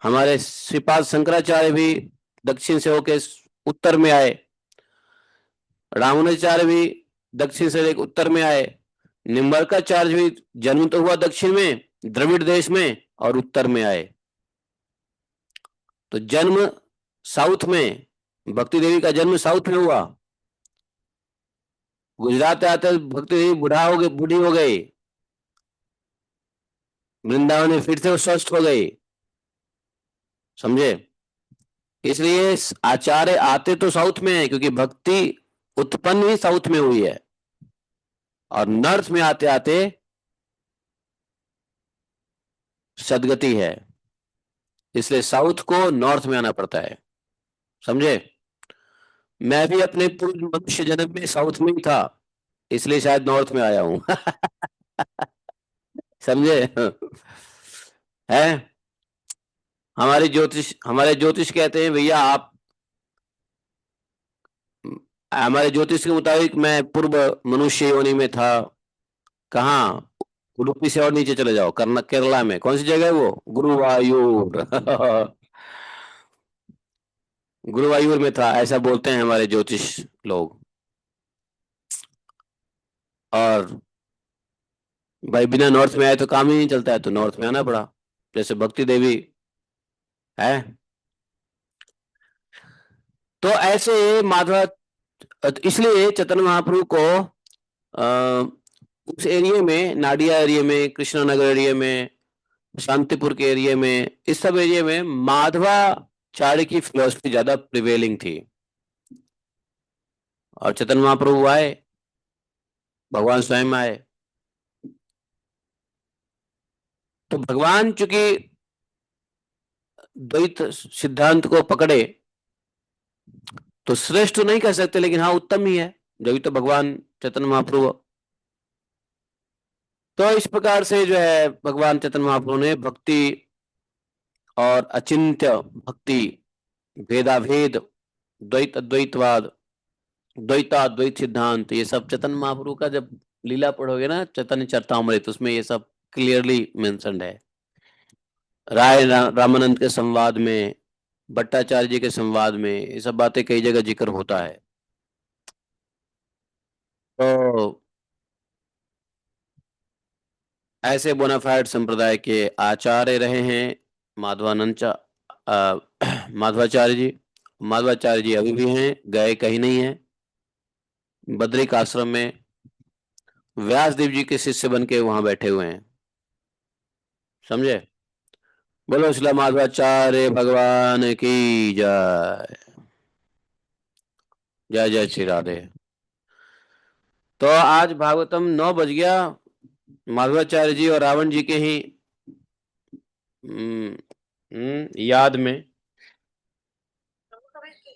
Speaker 1: हमारे श्रीपाद शंकराचार्य भी दक्षिण से होके उत्तर में आए। रामानुजाचार्य भी दक्षिण से लेकर उत्तर में आए। निम्बरकाचार्य भी जन्म तो हुआ दक्षिण में, द्रविड़ देश में, और उत्तर में आए। तो जन्म साउथ में, भक्ति देवी का जन्म साउथ में हुआ। गुजरात आते भक्ति देवी बुढ़ा हो गई, बूढ़ी हो गई। वृंदावन में फिर से वो स्वस्थ हो गई, समझे? इसलिए आचार्य आते तो साउथ में है, क्योंकि भक्ति उत्पन्न ही साउथ में हुई है। और नॉर्थ में आते आते सदगति है। इसलिए साउथ को नॉर्थ में आना पड़ता है, समझे। मैं भी अपने पूर्व मनुष्य जन्म में साउथ में ही था, इसलिए शायद नॉर्थ में आया हूं। समझे। है। हमारे ज्योतिष कहते हैं भैया आप, हमारे ज्योतिष के मुताबिक मैं पूर्व मनुष्य योनि में था। कहाँ? उडुपी से और नीचे चले जाओ, केरला में कौन सी जगह है वो, गुरुवायूर। गुरुवायूर में था, ऐसा बोलते हैं हमारे ज्योतिष लोग। और भाई बिना नॉर्थ में आए तो काम ही नहीं चलता है, तो नॉर्थ में आना पड़ा, जैसे भक्ति देवी है। तो ऐसे माधवा, इसलिए चैतन्य महाप्रभु को उस एरिया में, नाडिया एरिया में, कृष्णानगर एरिया में, शांतिपुर के एरिया में, इस सब एरिया में माधवाचार्य की फिलोसफी ज्यादा प्रिवेलिंग थी। और चैतन्य महाप्रभु आए, भगवान स्वयं आए। तो भगवान चूंकि द्वैत सिद्धांत को पकड़े, तो श्रेष्ठ तो नहीं कह सकते, लेकिन हाँ उत्तम ही है, जो भी तो भगवान चैतन्य महाप्रभु। तो इस प्रकार से जो है भगवान चैतन्य महाप्रभु ने भक्ति और अचिंत्य भक्ति, भेदाभेद, द्वैत अद्वैतवाद, द्वैताद्वैत सिद्धांत, ये सब चैतन्य महाप्रभु का जब लीला पढ़ोगे ना, चैतन्य चरितामृत, उसमें ये सब क्लियरली मेंशन्ड है। रामानंद के संवाद में, भट्टाचार्य जी के संवाद में, ये सब बातें कई जगह जिक्र होता है। तो ऐसे बोनाफाइड संप्रदाय के आचार्य रहे हैं माधवाचार्य जी। माधवाचार्य जी अभी भी हैं, गए कहीं नहीं है, बद्रिक आश्रम में व्यासदेव जी के शिष्य बन के वहां बैठे हुए हैं, समझे। बोलो श्रील माधवाचार्य भगवान की जय। जय जय श्री राधे। तो आज भागवतम 9 बज गया, माधवाचार्य जी और रावण जी के ही याद में।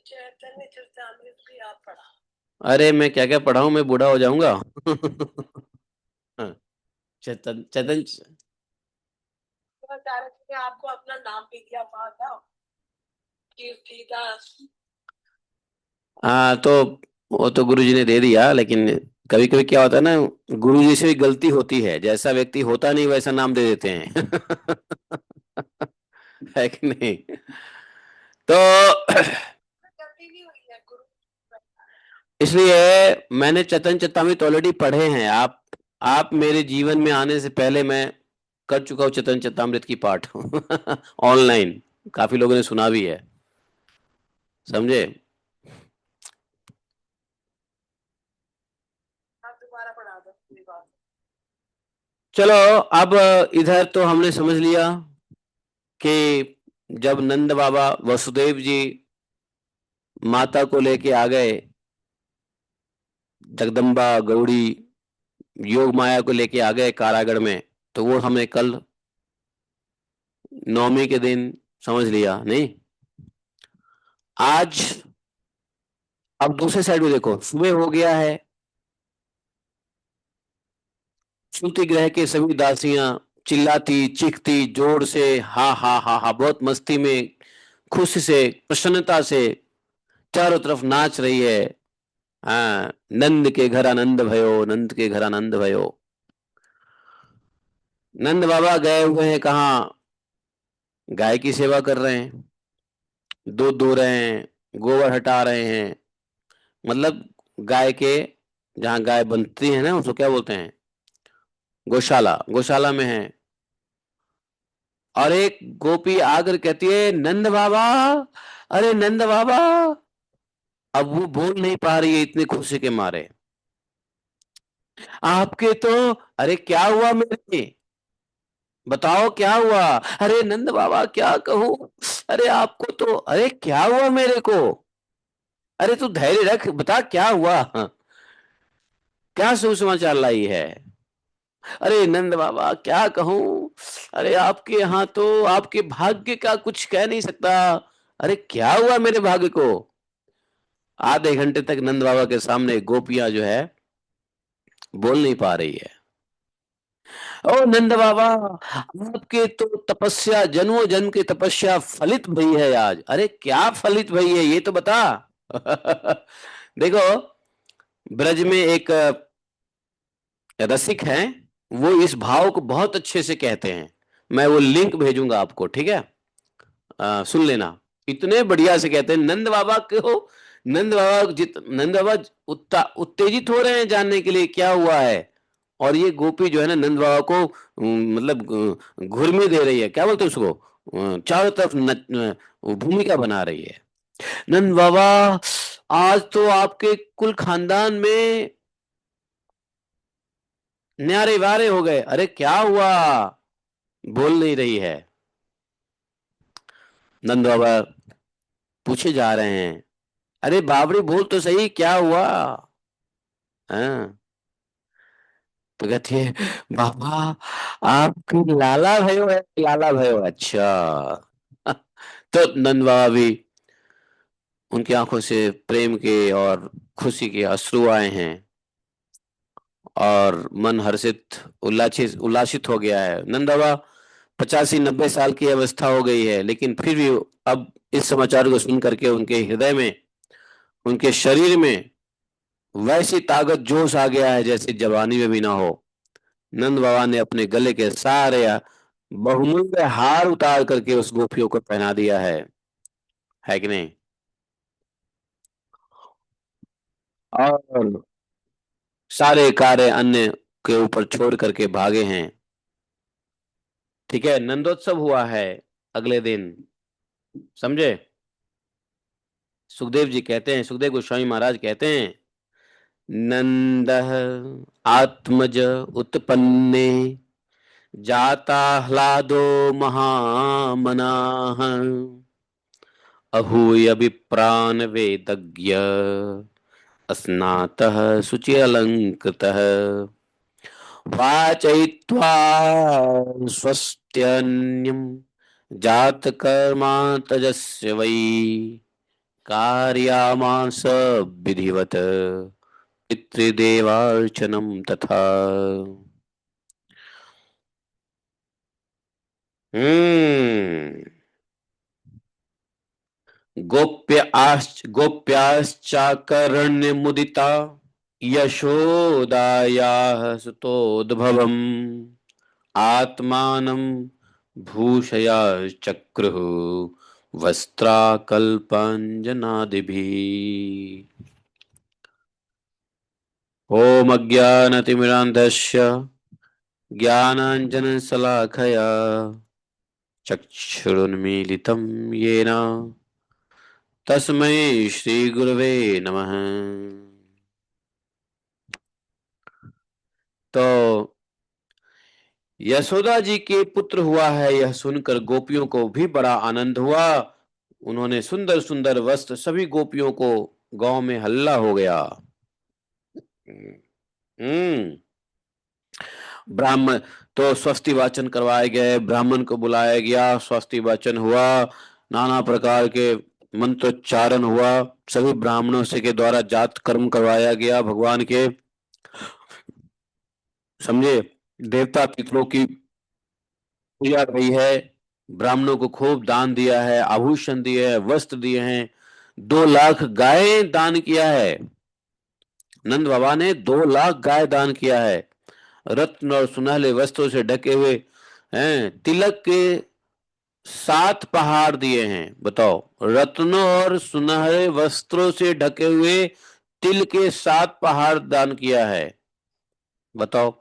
Speaker 4: चैतन्य चरितामृत भी आप पढ़ा?
Speaker 1: अरे मैं क्या क्या पढ़ा हूं, मैं बूढ़ा हो जाऊंगा। चेतन चेतन
Speaker 4: ने आपको अपना नाम भी दिया था, कीर्तिदास।
Speaker 1: हाँ, तो वो तो गुरु जी ने दे दिया, लेकिन कभी कभी क्या होता है ना, गुरु जी से भी गलती होती है, जैसा व्यक्ति होता नहीं वैसा नाम दे देते हैं। है कि नहीं। तो
Speaker 4: गलती नहीं हुई है गुरु,
Speaker 1: इसलिए मैंने चैतन्य चरितामृत ऑलरेडी पढ़े हैं। आप मेरे जीवन में आने से पहले मैं कर चुका हूँ चैतन्य चरितामृत की पाठ। ऑनलाइन काफी लोगों ने सुना भी है, समझे।
Speaker 4: आप दोबारा पढ़ा दो पूरी बात।
Speaker 1: चलो, अब इधर तो हमने समझ लिया कि जब नंद बाबा वसुदेव जी माता को लेके आ गए, जगदम्बा गौड़ी योग माया को लेके आ गए कारागढ़ में, तो वो हमने कल नवमी के दिन समझ लिया नहीं। आज अब दूसरे साइड में देखो, सुबह हो गया है, श्रुति ग्रह के सभी दासियां चिल्लाती चीखती जोर से, हा हा हा हा, बहुत मस्ती में, खुशी से, प्रसन्नता से चारों तरफ नाच रही है। हाँ, नंद के घर आनंद भयो, नंद के घर आनंद भयो। नंद बाबा गए हुए हैं कहाँ? गाय की सेवा कर रहे हैं, दूध दो रहे हैं, गोबर हटा रहे हैं, मतलब गाय के, जहाँ गाय बनती है ना उसको क्या बोलते हैं, गौशाला, गौशाला में है। और एक गोपी आकर कहती है नंद बाबा, अरे नंद बाबा। अब वो बोल नहीं पा रही है इतनी खुशी के मारे। आपके तो, अरे क्या हुआ मेरे, बताओ क्या हुआ। अरे नंद बाबा क्या कहूं, अरे आपको तो, अरे क्या हुआ मेरे को, अरे तू धैर्य रख, बता क्या हुआ, क्या शुभ समाचार लाई है। अरे नंद बाबा क्या कहूं, अरे आपके यहाँ तो आपके भाग्य का कुछ कह नहीं सकता। अरे क्या हुआ मेरे भाग्य को? आधे घंटे तक नंद बाबा के सामने गोपियां जो है बोल नहीं पा रही है। ओ नंद बाबा, आपके तो तपस्या जन्मों जन्म की तपस्या फलित भई है आज। अरे क्या फलित भई है ये तो बता। देखो, ब्रज में एक रसिक हैं, वो इस भाव को बहुत अच्छे से कहते हैं। मैं वो लिंक भेजूंगा आपको, ठीक है? सुन लेना। इतने बढ़िया से कहते हैं नंद बाबा को। नंद बाबा उत्तेजित हो रहे हैं जानने के लिए क्या हुआ है। और ये गोपी जो है ना नंद बाबा को मतलब घुर्मी दे रही है, क्या बोलते हैं उसको, चारों तरफ भूमिका बना रही है। नंद बाबा, आज तो आपके कुल खानदान में न्यारे वारे हो गए। अरे क्या हुआ? बोल नहीं रही है। नंद बाबा पूछे जा रहे हैं, अरे बाबरी बोल तो सही, क्या हुआ? हाँ, तो कहती है, बाबा आपकी लाला भयो है, लाला भयो। अच्छा। तो नंद बाबा भी, उनकी आंखों से प्रेम के और खुशी के अश्रु आए हैं और मन हर्षित उल्लासित उल्लासित हो गया है। नंद बाबा 85-90 साल की अवस्था हो गई है, लेकिन फिर भी अब इस समाचार को सुन करके उनके हृदय में, उनके शरीर में वैसी ताकत जोश आ गया है जैसे जवानी में भी ना हो। नंद बाबा ने अपने गले के सारे बहुमूल्य हार उतार करके उस गोपियों को पहना दिया है कि नहीं? और सारे कार्य अन्य के ऊपर छोड़ करके भागे हैं। ठीक है, नंदोत्सव हुआ है अगले दिन, समझे? सुखदेव जी कहते हैं, सुखदेव गोस्वामी महाराज कहते हैं, नंदः आत्मज उत्पन्ने जाता ह्लादो महामनाः अहूय विप्रान वेदज्ञ स्नातः शुचि अलंकृतः वाचयित्वा स्वस्त्यन्यं जातकर्मा तजस्य वै कार्यामास विधिवत पितृदेवार्चनम तथा। गोप्याश्चाकरण्य मुदिता यशोदायाः सुतोद्भवम् आत्मानं भूषयाश्चक्रुः वस्त्राकल्पाञ्जनादिभिः। ॐ अज्ञानतिमिरान्धस्य ज्ञानाञ्जनशलाखया चक्षुरुन्मीलितं येन तस्मै श्रीगुरवे नमः। तो यशोदा जी के पुत्र हुआ है, यह सुनकर गोपियों को भी बड़ा आनंद हुआ। उन्होंने सुंदर सुंदर वस्त्र, सभी गोपियों को गांव में हल्ला हो गया। हम्म ब्राह्मण तो स्वस्ति वाचन करवाए गए, ब्राह्मण को बुलाया गया, स्वस्ति वाचन हुआ, नाना प्रकार के मंत्रोच्चारण हुआ, सभी ब्राह्मणों से के द्वारा जात कर्म करवाया गया भगवान के, समझे? देवता पितरों की पूजा गई है, ब्राह्मणों को खूब दान दिया है, आभूषण दिए हैं, वस्त्र दिए हैं, 2 लाख गाय दान किया है। नंद बाबा ने 2 लाख गाय दान किया है। रत्न और सुनहले वस्त्रों से ढके हुए हैं, तिलक के 7 पहाड़ दिए हैं। बताओ, रत्नों और सुनहरे वस्त्रों से ढके हुए तिल के 7 पहाड़ दान किया है। बताओ,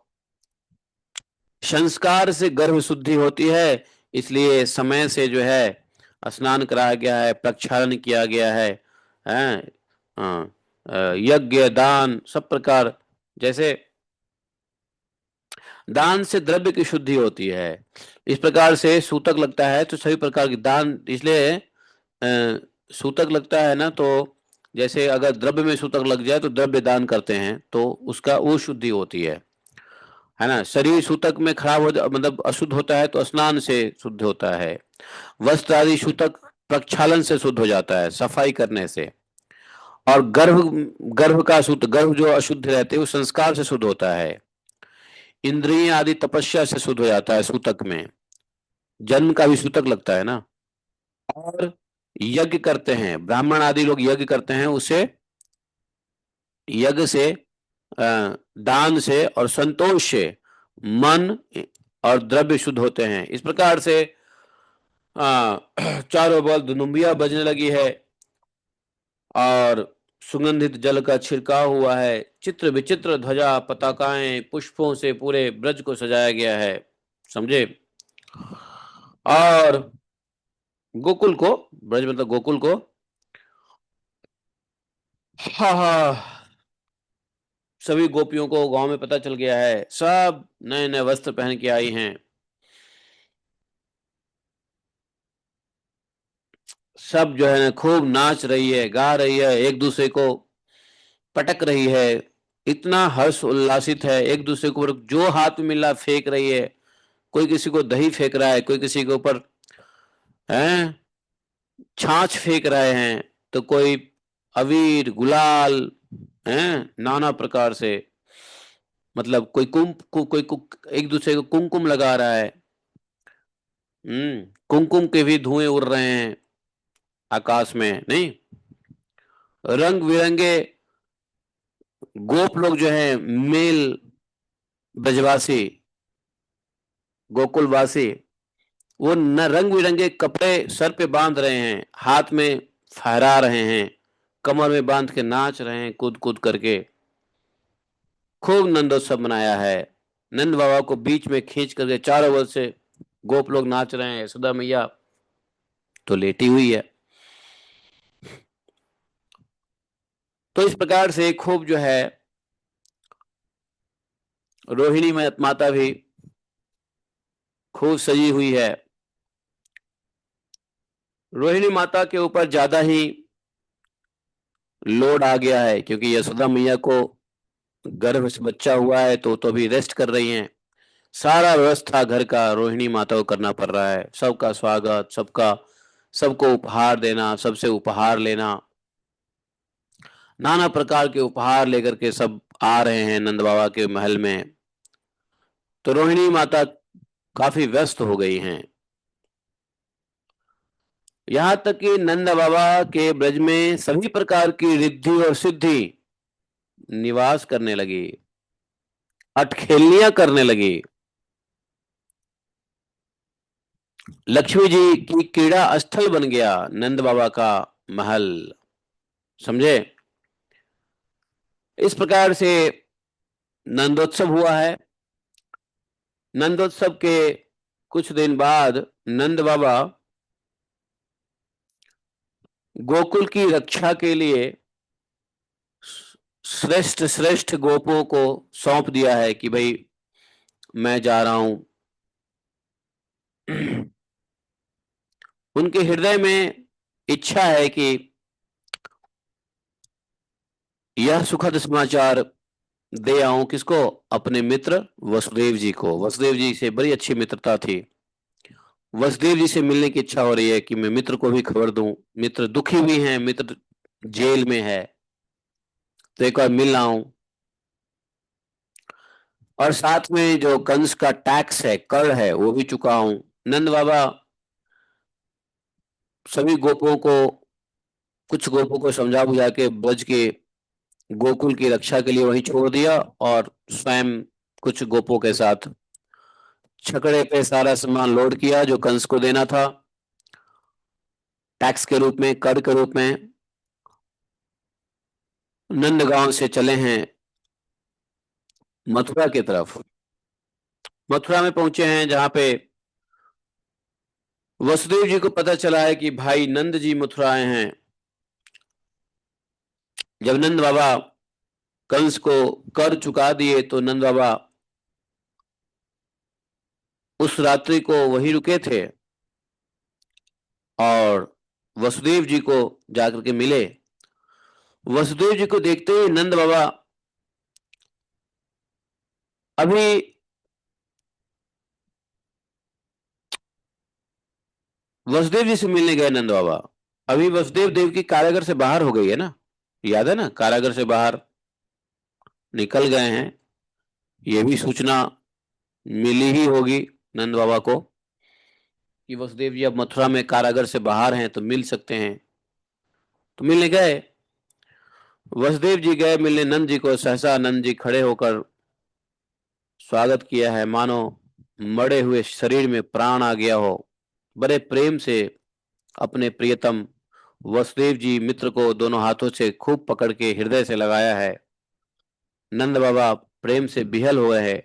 Speaker 1: संस्कार से गर्भ शुद्धि होती है, इसलिए समय से जो है स्नान कराया गया है, प्रक्षालन किया गया है, हैं? हाँ, यज्ञ दान सब प्रकार, जैसे दान से द्रव्य की शुद्धि होती है, इस प्रकार से सूतक लगता है तो सभी प्रकार की दान, इसलिए सूतक लगता है ना, तो जैसे अगर द्रव्य में सूतक लग जाए तो द्रव्य दान करते हैं तो उसका वो शुद्धि होती है है ना। शरीर सूतक में खराब हो मतलब अशुद्ध होता है तो स्नान से शुद्ध होता है। वस्त्र आदि सूतक प्रक्षालन से शुद्ध हो जाता है, सफाई करने से। और गर्भ गर्भ का शुद्ध, गर्भ जो अशुद्ध रहते हैं वो संस्कार से शुद्ध होता है। इंद्रिय आदि तपस्या से शुद्ध हो जाता है सूतक में, जन्म का भी सूतक लगता है ना। और यज्ञ करते हैं, ब्राह्मण आदि लोग यज्ञ करते हैं, उसे यज्ञ से दान से और संतोष से मन और द्रव्य शुद्ध होते हैं। इस प्रकार से चारों बल दुनुम्बिया बजने लगी है और सुगंधित जल का छिड़काव हुआ है। चित्र विचित्र ध्वजा पताकाएं पुष्पों से पूरे ब्रज को सजाया गया है, समझे। और गोकुल को, ब्रज मतलब गोकुल को, हा हा, सभी गोपियों को गांव में पता चल गया है, सब नए नए वस्त्र पहन के आई हैं। सब जो है ना खूब नाच रही है, गा रही है, एक दूसरे को पटक रही है, इतना हर्ष उल्लासित है, एक दूसरे को जो हाथ में मिला फेंक रही है। कोई किसी को दही फेंक रहा है, कोई किसी के ऊपर है छाछ फेंक रहे हैं, तो कोई अबीर गुलाल हैं नाना प्रकार से, मतलब कोई एक दूसरे को कुमकुम लगा रहा है। कुमकुम के भी धुएं उड़ रहे हैं आकाश में, नहीं। रंग बिरंगे गोप लोग जो हैं, मेल ब्रजवासी गोकुलवासी, वो न रंग बिरंगे कपड़े सर पे बांध रहे हैं, हाथ में फहरा रहे हैं, कमर में बांध के नाच रहे हैं कूद कूद करके। खूब नंदोत्सव मनाया है। नंद बाबा को बीच में खींच करके चारों ओर से गोप लोग नाच रहे हैं, यशोदा मैया तो लेटी हुई है। तो इस प्रकार से खूब जो है रोहिणी माता भी खूब सजी हुई है। रोहिणी माता के ऊपर ज्यादा ही लोड आ गया है, क्योंकि यशोदा मैया को गर्भ से बच्चा हुआ है तो अभी रेस्ट कर रही हैं। सारा व्यवस्था घर का रोहिणी माता को करना पड़ रहा है, सबका स्वागत, सबका सबको उपहार देना, सबसे उपहार लेना, नाना प्रकार के उपहार लेकर के सब आ रहे हैं नंद बाबा के महल में। तो रोहिणी माता काफी व्यस्त हो गई हैं। यहां तक कि नंद बाबा के ब्रज में सभी प्रकार की रिद्धि और सिद्धि निवास करने लगी, अटखेलियां करने लगी। लक्ष्मी जी की क्रीड़ा स्थल बन गया नंद बाबा का महल, समझे। इस प्रकार से नंदोत्सव हुआ है। नंदोत्सव के कुछ दिन बाद नंद बाबा गोकुल की रक्षा के लिए श्रेष्ठ श्रेष्ठ गोपों को सौंप दिया है कि भाई मैं जा रहा हूं। उनके हृदय में इच्छा है कि यह सुखद समाचार दे आऊं, किसको, अपने मित्र वसुदेव जी को। वसुदेव जी से बड़ी अच्छी मित्रता थी, वसुदेव जी से मिलने की इच्छा हो रही है कि मैं मित्र को भी खबर दूं। मित्र दुखी भी हैं, मित्र जेल में है, तो एक बार मिल आऊं। और साथ में जो कंस का टैक्स है, कर है, वो भी चुकाऊं। नंद बाबा सभी गोपों को, कुछ गोपों को समझा बुझा के ब्रज के गोकुल की रक्षा के लिए वहीं छोड़ दिया, और स्वयं कुछ गोपों के साथ छकड़े पे सारा सामान लोड किया जो कंस को देना था टैक्स के रूप में, कर के रूप में। नंदगांव से चले हैं मथुरा की तरफ। मथुरा में पहुंचे हैं जहां पे वसुदेव जी को पता चला है कि भाई नंद जी मथुरा आए हैं। जब नंद बाबा कंस को कर चुका दिए तो नंद बाबा उस रात्रि को वहीं रुके थे और वसुदेव जी को जाकर के मिले। वसुदेव जी को देखते ही नंद बाबा अभी वसुदेव जी से मिलने गए नंद बाबा। अभी वसुदेव देव की कारागार से बाहर हो गई है ना, याद है ना, कारागार से बाहर निकल गए हैं। ये भी सूचना मिली ही होगी नंद बाबा को कि वसुदेव जी अब मथुरा में कारागार से बाहर हैं, तो मिल सकते हैं। तो मिलने गए, वसुदेव जी गए मिलने नंद जी को। सहसा नंद जी खड़े होकर स्वागत किया है, मानो मरे हुए शरीर में प्राण आ गया हो। बड़े प्रेम से अपने प्रियतम वसुदेव जी मित्र को दोनों हाथों से खूब पकड़ के हृदय से लगाया है। नंद बाबा प्रेम से बिहल हुए हैं।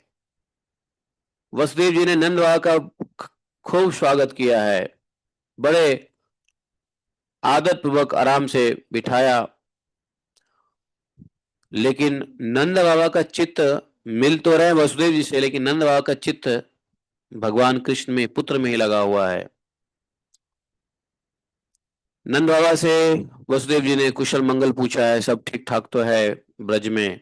Speaker 1: वसुदेव जी ने नंद बाबा का खूब स्वागत किया है, बड़े आदर पूर्वक आराम से बिठाया। लेकिन नंद बाबा का चित्त मिल तो रहे वसुदेव जी से, लेकिन नंद बाबा का चित्त भगवान कृष्ण में, पुत्र में ही लगा हुआ है। नंद बाबा से वसुदेव जी ने कुशल मंगल पूछा है, सब ठीक ठाक तो है ब्रज में।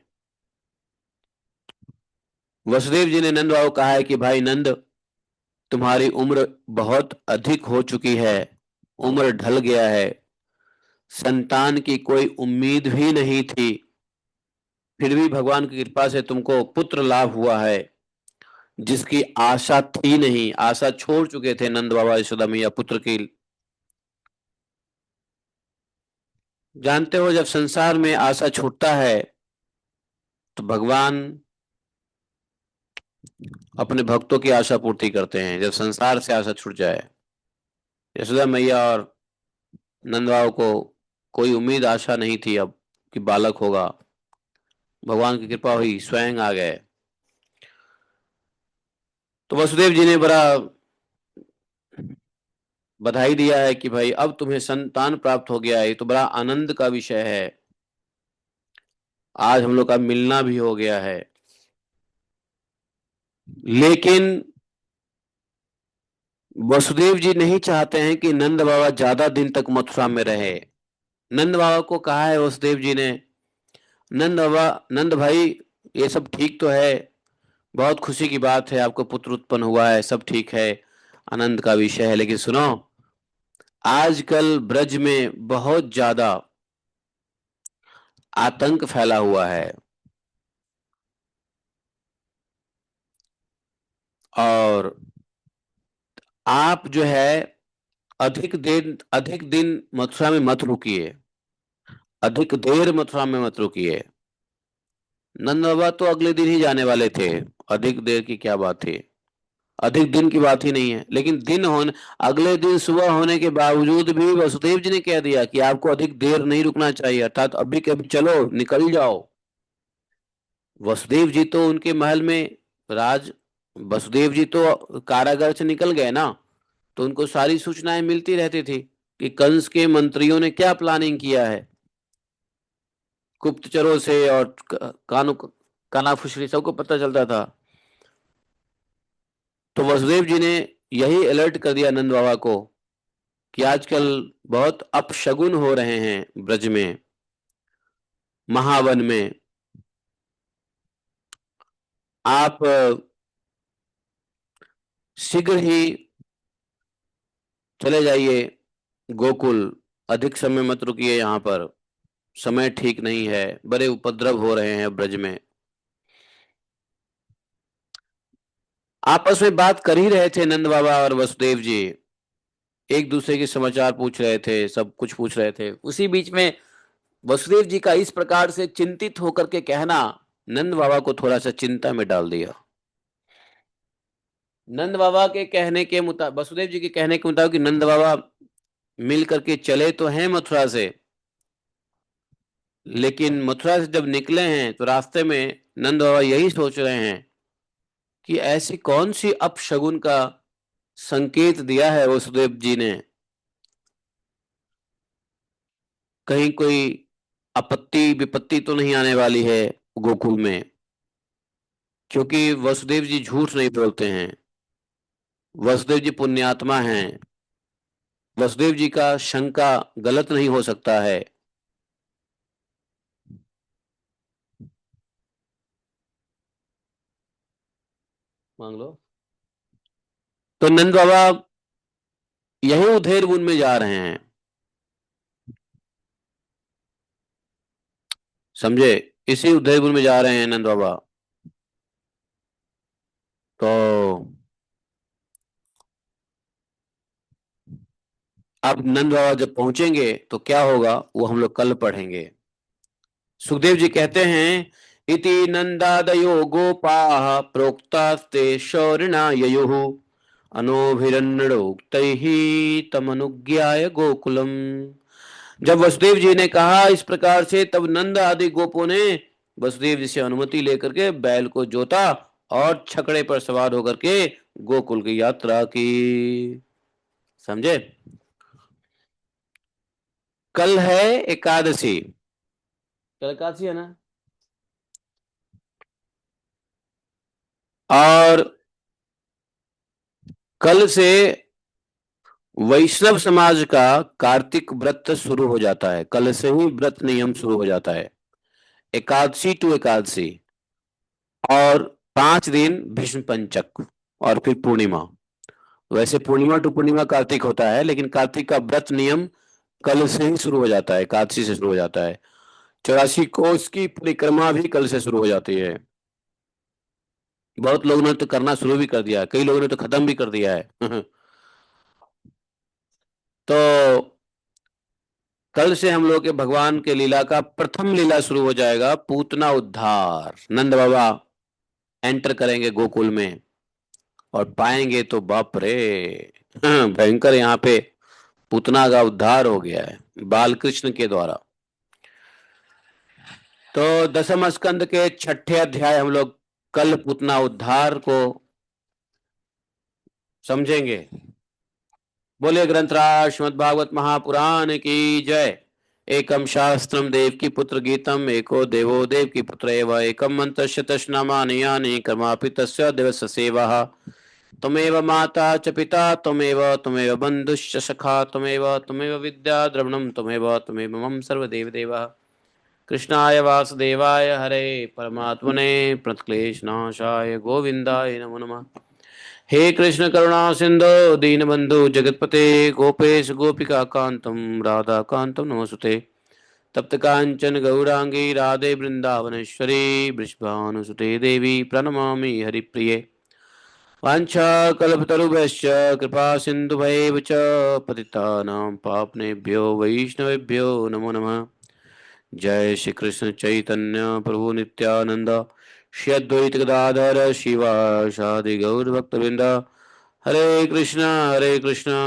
Speaker 1: वसुदेव जी ने नंद बाबा को कहा है कि भाई नंद, तुम्हारी उम्र बहुत अधिक हो चुकी है, उम्र ढल गया है, संतान की कोई उम्मीद भी नहीं थी, फिर भी भगवान की कृपा से तुमको पुत्र लाभ हुआ है, जिसकी आशा थी नहीं। आशा छोड़ चुके थे नंद बाबा यशोदा मैया पुत्र की। जानते हो, जब संसार में आशा छूटता है तो भगवान अपने भक्तों की आशा पूर्ति करते हैं। जब संसार से आशा छूट जाए, यशोदा मैया और नंद बाबा को कोई उम्मीद आशा नहीं थी अब कि बालक होगा। भगवान की कृपा हुई, स्वयं आ गए। तो वसुदेव जी ने बड़ा बधाई दिया है कि भाई अब तुम्हें संतान प्राप्त हो गया है, ये तो बड़ा आनंद का विषय है, आज हम लोग का मिलना भी हो गया है। लेकिन वसुदेव जी नहीं चाहते हैं कि नंद बाबा ज्यादा दिन तक मथुरा में रहे। नंद बाबा को कहा है वसुदेव जी ने, नंद बाबा, नंद भाई, ये सब ठीक तो है, बहुत खुशी की बात है, आपको पुत्र उत्पन्न हुआ है, सब ठीक है, आनंद का विषय है, लेकिन सुनो, आजकल ब्रज में बहुत ज्यादा आतंक फैला हुआ है, और आप जो है अधिक दिन मथुरा में मत रुकिए, अधिक देर मथुरा में मत रुकिए। नंद बाबा तो अगले दिन ही जाने वाले थे, अधिक देर की क्या बात थी, अधिक दिन की बात ही नहीं है। लेकिन दिन होने, अगले दिन सुबह होने के बावजूद भी वसुदेव जी ने कह दिया कि आपको अधिक देर नहीं रुकना चाहिए, अर्थात अभी के अभी चलो, निकल जाओ। वसुदेव जी तो उनके महल में राज, वसुदेव जी तो कारागार से निकल गए ना, तो उनको सारी सूचनाएं मिलती रहती थी कि कंस के मंत्रियों ने क्या प्लानिंग किया है, गुप्तचरों से और कानू कानाफुसरी सबको पता चलता था। तो वसुदेव जी ने यही अलर्ट कर दिया नंद बाबा को कि आजकल बहुत अपशगुन हो रहे हैं ब्रज में, महावन में। आप शीघ्र ही चले जाइए गोकुल, अधिक समय मत रुकिए यहाँ पर, समय ठीक नहीं है, बड़े उपद्रव हो रहे हैं ब्रज में। आपस में बात कर ही रहे थे नंद बाबा और वसुदेव जी, एक दूसरे के समाचार पूछ रहे थे, सब कुछ पूछ रहे थे। उसी बीच में वसुदेव जी का इस प्रकार से चिंतित होकर के कहना नंद बाबा को थोड़ा सा चिंता में डाल दिया। नंद बाबा के कहने के मुताबिक, वसुदेव जी के कहने के मुताबिक नंद बाबा मिल करके चले तो हैं मथुरा से, लेकिन मथुरा से जब निकले हैं तो रास्ते में नंद बाबा यही सोच रहे हैं कि ऐसी कौन सी अपशगुन का संकेत दिया है वसुदेव जी ने, कहीं कोई आपत्ति विपत्ति तो नहीं आने वाली है गोकुल में। क्योंकि वसुदेव जी झूठ नहीं बोलते हैं, वसुदेव जी पुण्यात्मा हैं, वसुदेव जी का शंका गलत नहीं हो सकता है। मांग लो। तो नंद बाबा यही उधेर वन में जा रहे हैं, समझे? इसी उधेर वन में जा रहे हैं नंद बाबा। तो अब नंद बाबा जब पहुंचेंगे तो क्या होगा वो हम लोग कल पढ़ेंगे। सुखदेव जी कहते हैं, इति नंदादयो गोपाः प्रोक्तास्ते शौरिणा ययुः अनोभिरन्नोक्तैः तमनुज्ञाय गोकुलम। जब वसुदेव जी ने कहा इस प्रकार से, तब नंद आदि गोपों ने वसुदेव जी से अनुमति लेकर के बैल को जोता और छकड़े पर सवार होकर के गोकुल की यात्रा की। समझे? कल है एकादशी, कल एकादशी है ना। और कल से वैष्णव समाज का कार्तिक व्रत शुरू हो जाता है। कल से ही व्रत नियम शुरू हो जाता है, एकादशी टू एकादशी, और 5 दिन भीष्म पंचक, और फिर पूर्णिमा। वैसे पूर्णिमा टू पूर्णिमा कार्तिक होता है, लेकिन कार्तिक का व्रत नियम कल से ही शुरू हो जाता है, एकादशी से शुरू हो जाता है। 84 कोस की परिक्रमा भी कल से शुरू हो जाती है। बहुत लोगों ने तो करना शुरू भी कर दिया है, कई लोगों ने तो खत्म भी कर दिया है। तो कल से हम लोग के भगवान के लीला का प्रथम लीला शुरू हो जाएगा, पूतना उद्धार। नंद बाबा एंटर करेंगे गोकुल में और पाएंगे तो बाप रे, भयंकर, यहाँ पे पूतना का उद्धार हो गया है बाल कृष्ण के द्वारा। तो दसम स्कंद के 6ठे अध्याय हम लोग कल पूतना उद्धार को समझेंगे। बोले ग्रंथराज श्रीमद् भागवत महापुराण की जय। एकम शास्त्रम देव की पुत्र गीतम, एको देवो देव की पुत्र एव, एकम मंत्रस्य तस्नामानि यानि कर्मापि तस्य देवस्य सेवः। त्वमेव माता च पिता त्वमेव बन्धुश्च सखा त्वमेव विद्या द्रविणं त्वमेव मम सर्वदेव देवः। कृष्णाय वासुदेवाय हरे परमात्मने प्रणतक्लेशनाशाय गोविन्दाय नमो नमः। हे कृष्ण करुणा सिंधु दीनबंधु जगतपते गोपेश गोपिका कांतम राधा कांतम नमोस्तुते। तप्त कांचन गौरांगी राधे वृंदावनेश्वरी वृषभानुसुते देवी प्रणमामि हरिप्रिये। वाञ्छाकल्पतरुभ्यश्च कृपा सिन्धुभैव च पतितानां पावनेभ्यो वैष्णवेभ्यो नमो नमः। जय श्री कृष्ण चैतन्य प्रभु नित्यानंद, श्री अद्वैत गदाधर शिवासादि गौर भक्तवृंद। हरे कृष्णा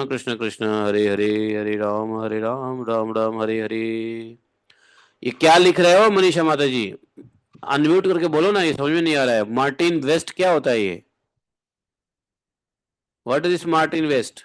Speaker 1: कृष्ण कृष्ण हरे हरे, हरे राम राम राम हरे हरे। ये क्या लिख रहे हो मनीषा माता जी? अनम्यूट करके बोलो ना, ये समझ में नहीं आ रहा है। मार्टिन वेस्ट क्या होता है ये? What is this Martin waste?